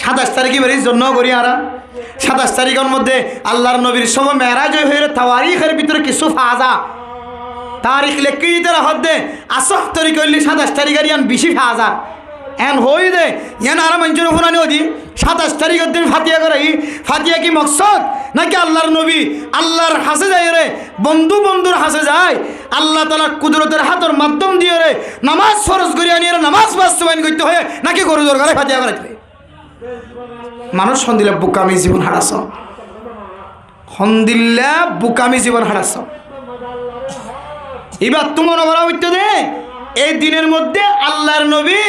27 তারিখে বেরিয়ে জন্য করি আর 27 তারিখের মধ্যে আল্লাহর নবীর সব মেরাজ হয়ে তাওয়ারিখের ভিতরে কিছু ফাজা তারিখ লেখি দিতে হদ্দে আসহ তারিখ হইলে 27 তারিখের ইয়ান বেশি ফাজা এন হই দে ইয়ান আর মানুষের ফোনানি হদি 27 তারিখের দিন ফাতিয়া করাই ফাতিয়া কি মকসদ নাকি আল্লাহর নবী আল্লাহর হাসে যায় রে বন্ধুর হাসে যায় আল্লাহ তাআলার কুদরতের হাতের মাধ্যম দিয়ে রে নামাজ ফরজ করিয়া নিয়ে নামাজ বাস্তবায়ন করতে হয় নাকি গরু দরকারে ফাতিয়া করাইতে মানুষ সন্দিলে বুকামি জীবন হারাস সন্দিল্লা বুকামি জীবন হারাস এবার তোমার বলা হইতে দে এই দিনের মধ্যে আল্লাহর নবী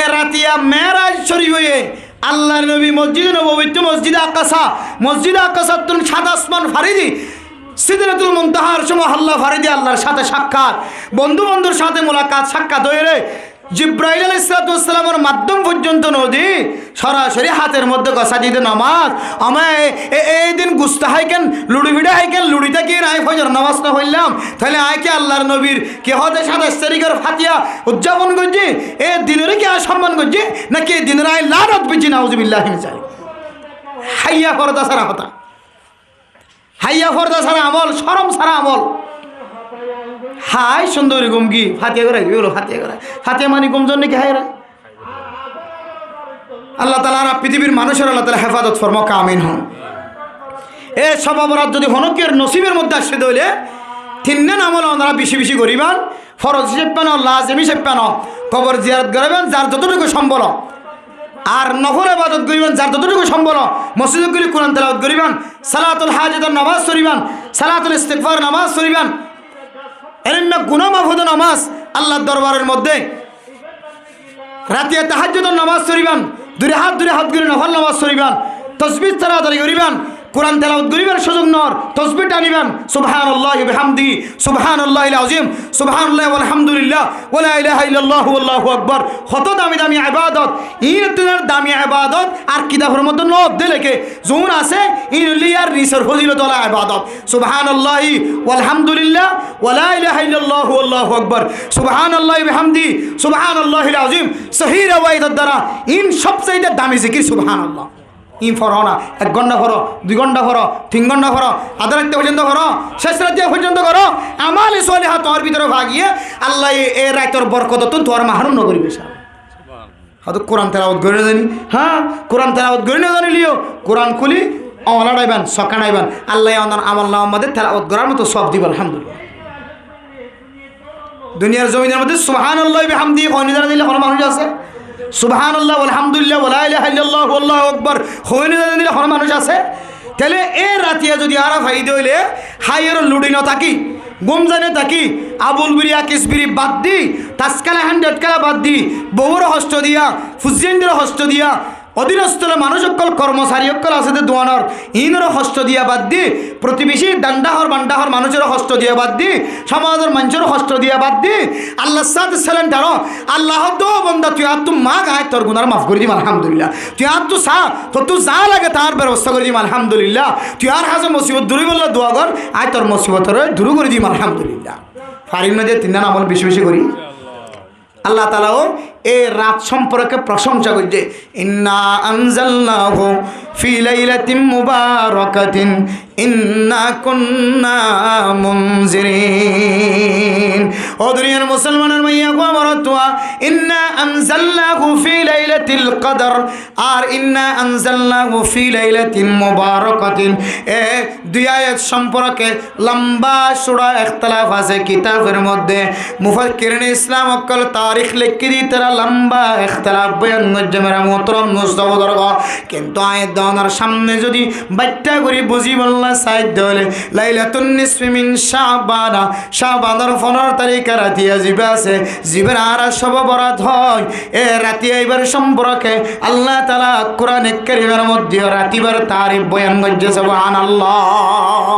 এ রাতিয়া মেরাজ শরীফ হয়ে আল্লাহর নবী মসজিদে নববী মসজিদে আকাশা তুমি সাত আসমান ফারিদি সিদরাতুল মুনতাহার সময় আল্লাহ ফারিদি আল্লাহর সাথে সাক্ষাৎ বন্ধুর সাথে মোলাকাত সাক্ষাৎ হয়ে রে জিব্রাইল আলাইহিস সালামের মাধ্যম পর্যন্ত নদী সরাসরি হাতের মধ্যে গসা দিতে নামাজ আমায় এই দিন গুস্তা হাইকেন লুড়ি ভিড়ে হাইকেন লুড়িতে কি রায় ফজর নামাজ না হইলাম তাহলে আয়কে আল্লাহর নবীর কে হতে 27 তারিখের ফাতিয়া উদযাপন করছি এ দিনের কি আর সম্মান করছি নাকি এই দিনের আয় লানত বিজি নাউজুবিল্লাহি মিন যালিক হাইয়া ফরদা সারা হতা হাইয়া ফরদা সারা আমল শরম সারা আমল হাই সুন্দরী গুম কি ফাতিয়া করে বলো ফাতিয়া করে ফাতিয়া মানে গুম জন্য কি হাই রা আল্লাহ তাআলা পৃথিবীর মানুষের আল্লাহ তাআলা হেফাজত ফরমাক আমিন হন এ সব অপরাধ যদি হনকের নসিবের মধ্যে আসে দইলে তিনদিন আমল ওনারা বেশি বেশি করিবেন ফরজ হিসেবে পেন লাজিমি হিসেবে পেন কবর জিয়ারত করবেন যার যতটুকু সম্বল আর নফল ইবাদত করিবেন যার যতটুকু সম্বল মসজিদে গিয়ে কোরআন তেলাওয়াত করিবেন সালাতুল হাজাতের নামাজ পড়িবেন সালাতুল ইস্তিগফার নামাজ পড়িবেন এরকম গুনাহ মাফুদের নামাজ আল্লাহর দরবারের মধ্যে রাতে তাহাজ্জুদের নামাজ পড়িবেন দুই হাত করে নফল নামাজ পড়িবেন তাসবিহ তাড়াতাড়ি করিবেন কোরআন তেলাওয়াত করিবেন সুযোগ নর তাসবিহ টানিবেন সুবহানাল্লাহি বিহামদিহি সুবহানাল্লাহিল আযীম সুবহানাল্লাহি ওয়াল হামদুলিল্লাহ ওয়া লা ইলাহা ইল্লাল্লাহু আল্লাহু আকবার কত দামি দামি ইবাদত ইনতের দামি ইবাদত আর কিতাবের মধ্যে নব দিলেকে জোন আছে ইনলিয়ার রিসর ফজিলত ওয়ালা ইবাদত সুবহানাল্লাহি ওয়াল হামদুলিল্লাহ ওয়া লা ইলাহা ইল্লাল্লাহু আল্লাহু আকবার সুবহানাল্লাহি বিহামদিহি সুবহানাল্লাহিল আযীম সহিহ রওয়ায়াত দ্বারা ইন সবচেয়ে দামি জিকির সুবহানাল্লাহ ইন ফর না 1 ঘন্টা ফর 2 ঘন্টা ফর 3 ঘন্টা ফর আধা রাত পর্যন্ত ফর শেষ রাত পর্যন্ত করো আমাল সলিহা তোর ভিতরে ভাগিয়ে আল্লাহ এই রাতের বরকত তো তোর মাহরুম ন করিবে সুবহানাল্লাহ হয়তো কোরআন তেলাওয়াত করে জানি হ্যাঁ কোরআন তেলাওয়াত করে না জানি লিও কোরআন খুলি আমলা ডাইবেন সকানাইবেন আল্লাহ আমল নাম আমাদের তেলাওয়াত করার মতো সব দিব আলহামদুলিল্লাহ দুনিয়ার জমিনের মধ্যে সুবহানাল্লাহি বিহামদিহি কয়নি জানা দিলে কোন মানুষ আছে সুবহানাল্লাহ আলহামদুলিল্লাহ ওয়া লা ইলাহা ইল্লাল্লাহু আল্লাহু আকবার হইনি জানা দিলে কোন মানুষ আছে তাহলে এ রাতিয়া যদি আরা ফাইদে হইলে হাইয়ের লুডি ন থাকি গুম জানে থাকি আবুল বিরিয়া কিসবিরি বাদ দি তাসকালা 100 কালা বাদ দি বউর হস্ত দিয়া ফুজিয়েন্দ্র হস্ত দিয়া অধীনস্থলে মানুষ অকল কর্মচারী অকল আছে দোয়ানোর ইনর হস্ত দিয়া বাদ দি প্রতিবেশী দান্ডাহর বান্ডাহর মানুষের হস্ত দিয়া বাদ দি সমাজের মানুষের হস্ত দিয়া বাদ দি আল্লাহ সাথে সেলেন্টার আল্লাহ তো বন্দা তুই আর তুই মা গায়ে তোর গুনার মাফ করে দিম আলহামদুলিল্লাহ তুই আর তুই সা তো তুই যা লাগে তার ব্যবস্থা করে দিম আলহামদুলিল্লাহ তুই আর হাজে মুসিবত দূরে বললে দোয়া কর আয় তোর মুসিবতের দূর করে দিম আলহামদুলিল্লাহ ফারির মধ্যে 3 দিন আমল বেশি বেশি করি আল্লাহ তাআলাও এই রাত সম্পর্কে প্রশংসা করছে ইন্না আনজালনাহু ফি লাইলাতিন মুবারাকাতিন ইন্না কুন্না মুনজিরিন ও দুনিয়ার মুসলমানের মাইয়া গো আমার তোয়া ইন্না আনজালনাহু ফি লাইলাতিল কদর আর ইন্না আনজালনাহু ফি লাইলাতিন মুবারাকাতিন এ দুই আয়াত সম্পর্কে লম্বা সূরা ইখতিলাফ আছে কিতাবের মধ্যে মুফাক্কিরিন ইসলাম অকল তারিখ লিখি দিতে লম্বা ইখতিলাফ বয়ান করছে মেরা মোহতরম মুস্তাফাদর কিন্তু আয়াত দাওয়ার সামনে যদি বাচ্চা করি বুঝি বললা সাইদ হলে লাইলাতুন নিসফি মিন শাবানের 15 তারিখ রাতে জিবা আছে জিবার আর সব বরাত হয় এ রাতে এইবার সম্পর্কে আল্লাহ তাআলা কোরআন কারীমের মধ্যে রাতিবার তারিখ বয়ান করছে সুবহানাল্লাহ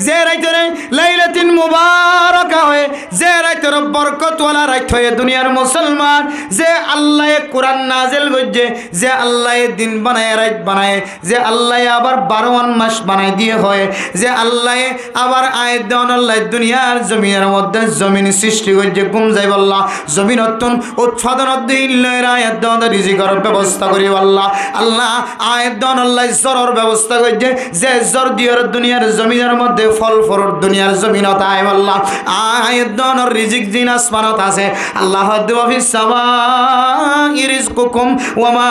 যে রাইতরে লাইলাতুন মুবারাকা হয় যে রাইতর বরকতওয়ালা রাইত হয় দুনিয়ার মুসলমান যে আল্লাহ কোরআন নাজিল করছে যে আল্লাহ দিন বানায় রাত বানায় যে আল্লাহ আবার 12 মাস বানাই দিয়ে হয় যে আল্লাহ আবার আয়াত দেওয়ান আল্লাহ দুনিয়ার জমিনের মধ্যে জমিন সৃষ্টি করছে ঘুম যাইব আল্লাহ জমিনতন উৎপাদন দিলের আয়াত দেওয়ান রিজিকের ব্যবস্থা করি আল্লাহ আল্লাহ আয়াত দেওয়ান আল্লাহ জোরের ব্যবস্থা করছে যে জোর দিয়ে দুনিয়ার জমিনের মধ্যে ফল ফরুট দুনিয়ার জমিনত আয় আল্লাহ আয়াত দনর রিজিক জিন আসমানত আছে আল্লাহ দেওয়া ফিস সামাই রিজকুকুম ওয়া মা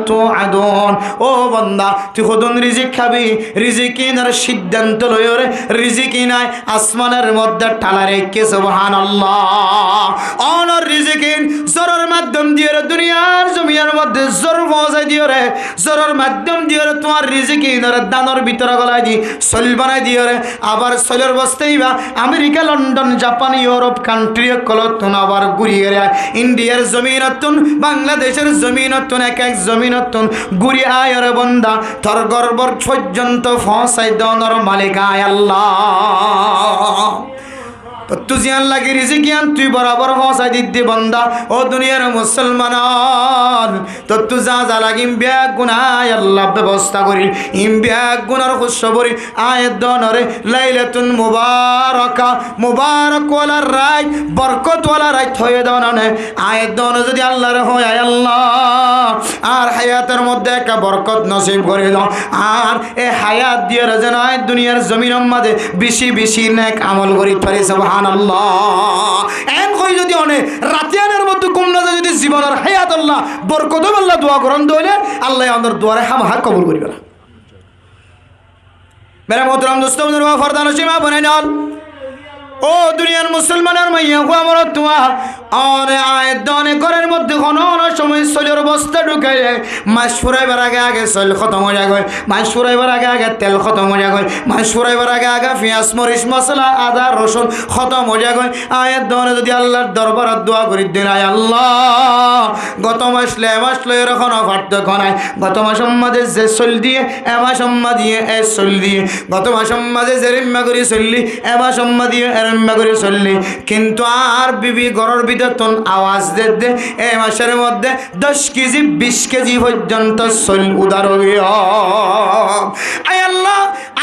তুআদুন ও বান্দা তুই খুদন রিজিক খাবি রিজিক কিনার সিদ্ধান্ত লয়রে রিজিক নাই আসমানের মধ্যে ঠালা রেখে সুবহানাল্লাহ অনর রিজিক জোরের মাধ্যম দিয়ে দুনিয়ার জমিনের মধ্যে জোর পৌঁছাই দিও রে জোরের মাধ্যম দিয়ে তোমার রিজিক ইনার দানর ভিতরে গলাই দি সল বানাই দিও রে আবার সলের বস্তেই বা America London Japan Europe country কলতন আবার ঘুরিয়ে রে ইন্ডিয়ার জমিনতন বাংলাদেশের জমিনতন এক এক জমিনতন ঘুরি আয় রে বন্দা তোর গর্বর পর্যন্ত ফসাই দনর মালিক আয় আল্লাহ তো তুই জিয়ান লাগি রিজিক ইয়ান তুই বরাবর হসাই দিদি বন্দা ও দুনিয়ার মুসলমান তো তুই যা লাগি ব্যাগ গুনাহ আল্লাহ ব্যবস্থা করি ব্যাগ গুনার খুশবরি আয়াত দনরে লাইলাতুন মুবারাকা মুবারক ওয়ালা রাত বরকত ওয়ালা রাত হয়ে দাও না আয়াত দন যদি আল্লাহর হয় আল্লাহ আর হায়াতের মধ্যে একটা বরকত নসিব করে দাও আর এই হায়াত দিয়ে যেন দুনিয়ার জমিনের মধ্যে বেশি বেশি নেক আমল করি পারি সুবহানাল্লাহ এন কই যদি অনেক রাতিয়ানের মধ্যে কুমনা যদি জীবনের হায়াত আল্লাহ বরকত আল্লাহ দোয়া করেন দইলে আল্লাহ আমাদের দোয়ারে হামহা কবুল করিবে না মেরা মোহতরম দোস্ত বন্ধুরা ফরদান সীমা বনে নাল ও দুনিয়ার মুসলমানের মাইয়া হো আমার তোয়া অনে আয় দনে ঘরের মধ্যে কোনো সময় সলের বস্তা ঢুকাই মাছ ফুরাইবার আগে সল খতম হয়ে যায় মাছ ফুরাইবার আগে তেল খতম হয়ে যায় মাছ ফুরাইবার আগে পেঁয়াজ মরিচ মশলা আদা রসুন খতম হয়ে যায় আয়ের দনে যদি আল্লাহর দরবারত দোয়া করি দিন আয় আল্লাহ গত মাস লে এরকম পার্থক্য নাই গত মাস মাঝে যে চল দিয়ে এমাস দিয়ে এ চল দিয়ে গত মাস মাঝে যে রিম্মা করি চললি এমাস দিয়ে এরম্মা করে চললি কিন্তু আর বিবি ঘরের ভিতর তোন আওয়াজ দে এই মাসের মধ্যে 10 কেজি 20 কেজি পর্যন্ত চল উদার আয় আল্লাহ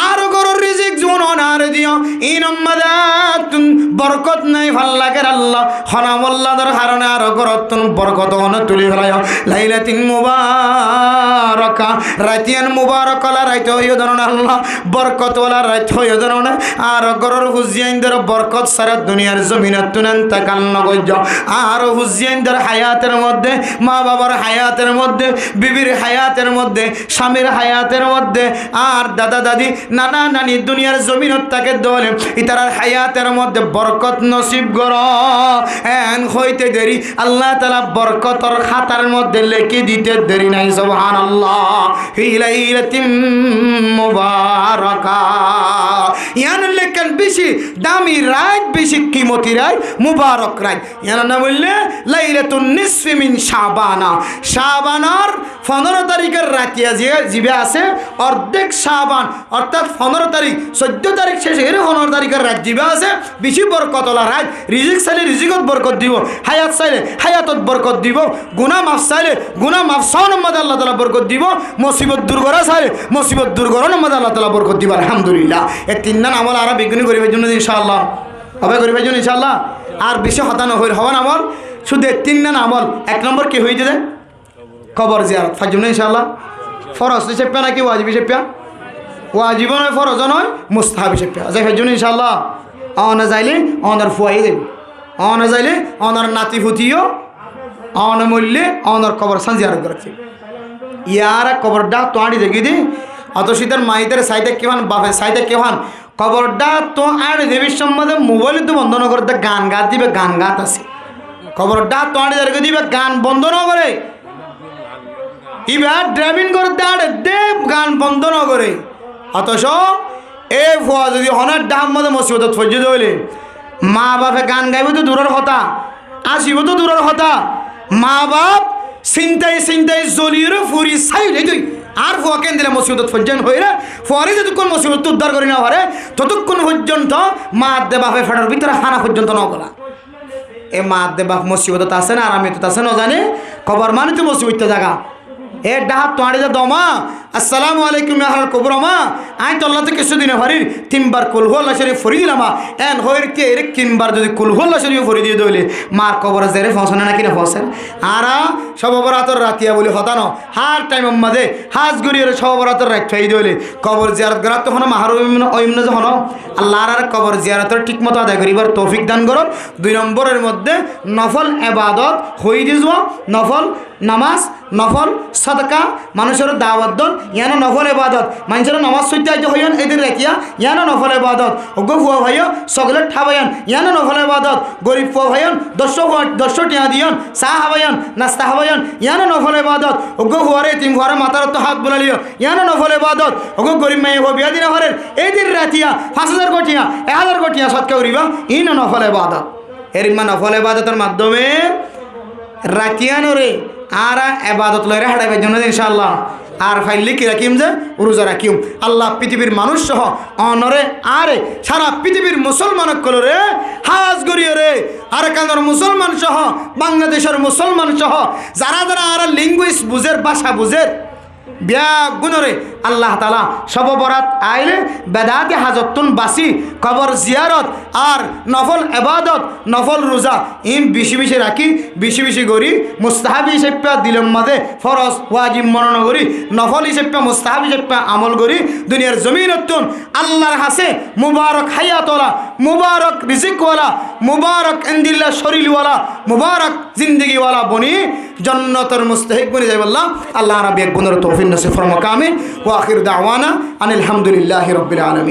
আর ঘরের রিজিক জুন অনার দিও ইনম্মাদাতুন বরকত নাই ভাল লাগে আল্লাহ হনামুল্লাহর কারণে আর ঘরত তোন বরকত অন তুলি ফেলায় লাইলাতিন মুবারাকা রাতিয়ান মুবারক লা রাইত হইও ধরনা আল্লাহ বরকত ওয়ালা রাইত হইও ধরনা আর ঘরের হুজিয়াইনদের বরকত সারা দুনিয়ার জমিনে তুনান তাকাল নগজ আর হুজিয়াইনদের হায়াতের মধ্যে মা বাবার হায়াতের মধ্যে বিবির হায়াতের মধ্যে স্বামীর হায়াতের মধ্যে আর দাদা দাদি নানা নানি দুনিয়ার জমিনত তাকে দলে ইতার হায়াতের মধ্যে বরকত নসিব কর এন হইতে দেরি আল্লাহ তাআলা বরকতর খাতার মধ্যে লিখে দিতে দেরি নাই সুবহানাল্লাহ ফি লাইলাতিন মুবারাকা ইয়ান লেখেন বেশি দামি রাত বেশি কিমতি রাত মুবারক রাত ইয়ান না বললে লাইলাতুন নিসফি মিন শাবানা শাবানার 15 তারিখের রাতিয়া যে জিবে আছে অর্ধেক শাবান অর্থাৎ 15 তারিখ 14 তারিখ শেষ এর 15 তারিখের রাত জিবে আছে বেশি বরকতলা রাত রিজিক চাইলে রিজিকত বরকত দিব হায়াত চাইলে হায়াতত বরকত দিব গুনাহ মাফ চাইলে গুনাহ মাফ সাওনের মধ্যে আল্লাহ তাআলা বরকত দিব মুসিবত দূর করা চাইলে মুসিবত দূর করার মধ্যে আল্লাহ তাআলা বরকত দিব আলহামদুলিল্লাহ এই তিনটা আমল আর বিজ্ঞানী করিবার জন্য ইনশাআল্লাহ হবে করিবার জন্য ইনশাআল্লাহ আর বেশি হতানো হওয়ার আমল শুধু তিনটা আমল এক নম্বর কি হয়ে যায় কবর জিয়ারত ফাজুন ইনশাআল্লাহ ফরজ হিসেবে নাকি ওয়াজিব হিসেবে ওয়াজিব নয় ফরজ নয় মুস্তাহাব হিসেবে আচ্ছা ফাজুন ইনশাআল্লাহ অন যাইলে অনার ফুয়াই যাবে অন যাইলে অনার নাতি ফুটিও অন মূল্যে অনার কবর সান জিয়ারত করছে ইয়ারা কবরটা তো আড়ি দেখি দি অত শীতের মাইদের সাইডে কেমন বাপের সাইডে কেমন কবরটা তো আর দেবীর সম্বন্ধে মোবাইল তো বন্ধ না করে গান গাত দিবে গান গাত আছে কবরটা তো আড়ি দেখে দিবে গান বন্ধ না করে এবার ড্রাইভিং করতে আর দেব গান বন্ধ না করে অথচ এ ফুয়া যদি অনেক ডাম মধ্যে মুসিবত ফজিত হইলে মা বাপে গান গাইব তো দূরের কথা আসিব তো দূরের কথা মা বাপ চিন্তাই চিন্তাই জ্বলিয়ে ফুরি চাই তুই আর ফুয়া কেন দিলে মুসিবত পর্যন্ত হয়ে রে ফুয়ারে যতক্ষণ মুসিবত উদ্ধার করি না পারে ততক্ষণ পর্যন্ত মা দে বাপে ফেটার ভিতরে হানা পর্যন্ত ন গলা এ মা দে বাপ মুসিবত আছে না আরামে তো আছে না জানে খবর মানে তো মুসিবত জায়গা এ ডাহাত তোয়াড়ি যা দমা আসসালামু আলাইকুম ইয়ার কবর মা আই তল্লাতে কিছু দিনে ভারির তিনবার কুলহুল্লাহ শরীফ ফরি দিলাম এন হইর কে এর তিনবার যদি কুলহুল্লাহ শরীফ ফরি দিয়ে দইলে মার কবর জেরে ফসনে নাকি না ফসেন আরা সববরাতর রাতিয়া বলি হতানো হার টাইম মাঝে হাজ গরিয়ের সববরাতর রাত ফাই দইলে কবর জিয়ারত করা তখন মাহার ওইমনে যখন আল্লাহর আর কবর জিয়ারতের ঠিকমতো আদায় করিবার তৌফিক দান করো 2 নম্বরের মধ্যে নফল ইবাদত হই দি যাওয়া নফল নামাজ নফল সদকা মানুষের দাওয়াত দন ইয়ানো নফল ইবাদত মানুষের নামাজ সইতে আইতে হইন এদিন রাখিয়া ইয়ানো নফল ইবাদত ওগো ফুয়া ভাইও সকলে ঠাবায়ান ইয়ানো নফল ইবাদত গরিব ফুয়া ভাইন 10 টিয়া দিয়ন চা হাবায়ান নাস্তা হাবায়ান ইয়ানো নফল ইবাদত ওগো ফুয়ারে তিন ফুয়ারে মাথার তো হাত বুলালিও ইয়ানো নফল ইবাদত ওগো গরিব মাইয়া হো বিয়া দিন হরের এই দিন রাতিয়া 5000 কোটিয়া 1000 কোটিয়া সদকা করিবা ইনো নফল ইবাদত এর নফল ইবাদতের মাধ্যমে রাতিয়ানো রে আর এবাদত লইরে হাঁটাইবার জন্য ইনশাআল্লাহ আর ফাইলে কি রাখিম যে রোজা রাখিম আল্লাহ পৃথিবীর মানুষ সহ অনরে আরে সারা পৃথিবীর মুসলমান কলরে হাজ গড়িয়ে রে আর কানোর মুসলমান সহ বাংলাদেশের মুসলমান সহ যারা যারা আর লিঙ্গুইস্ট বুঝের ভাষা বুঝের বিয়া গুণরে আল্লাহ তালা সব বরাত আইলে বেদাতি হাজতুন বাসি কবর জিয়ারত আর নফল এবাদত নফল রোজা ইম বেশি বেশি রাখি বেশি বেশি করি মুস্তাহাবি হিসেবে দিলম মাঝে ফরজ ওয়াজিব মনন করি নফল হিসেবে মুস্তাহাবি হিসেবে আমল করি দুনিয়ার জমিনতুন আল্লাহর হাসে মুবারক হায়াতওয়ালা মুবারক রিজিকওয়ালা মুবারক ইন্দিল্লা শরীরওয়ালা মুবারক জিন্দগিওয়ালা বনি জন্নতর মুস্তাহিক বনি যাই বললাম আল্লাহ রাব্বি এক গুণের তৌফিক নসিব ফরমাক আমিন ওয়া আখির দাওয়ানা আনিল হামদুলিল্লাহি রাব্বিল আলামিন।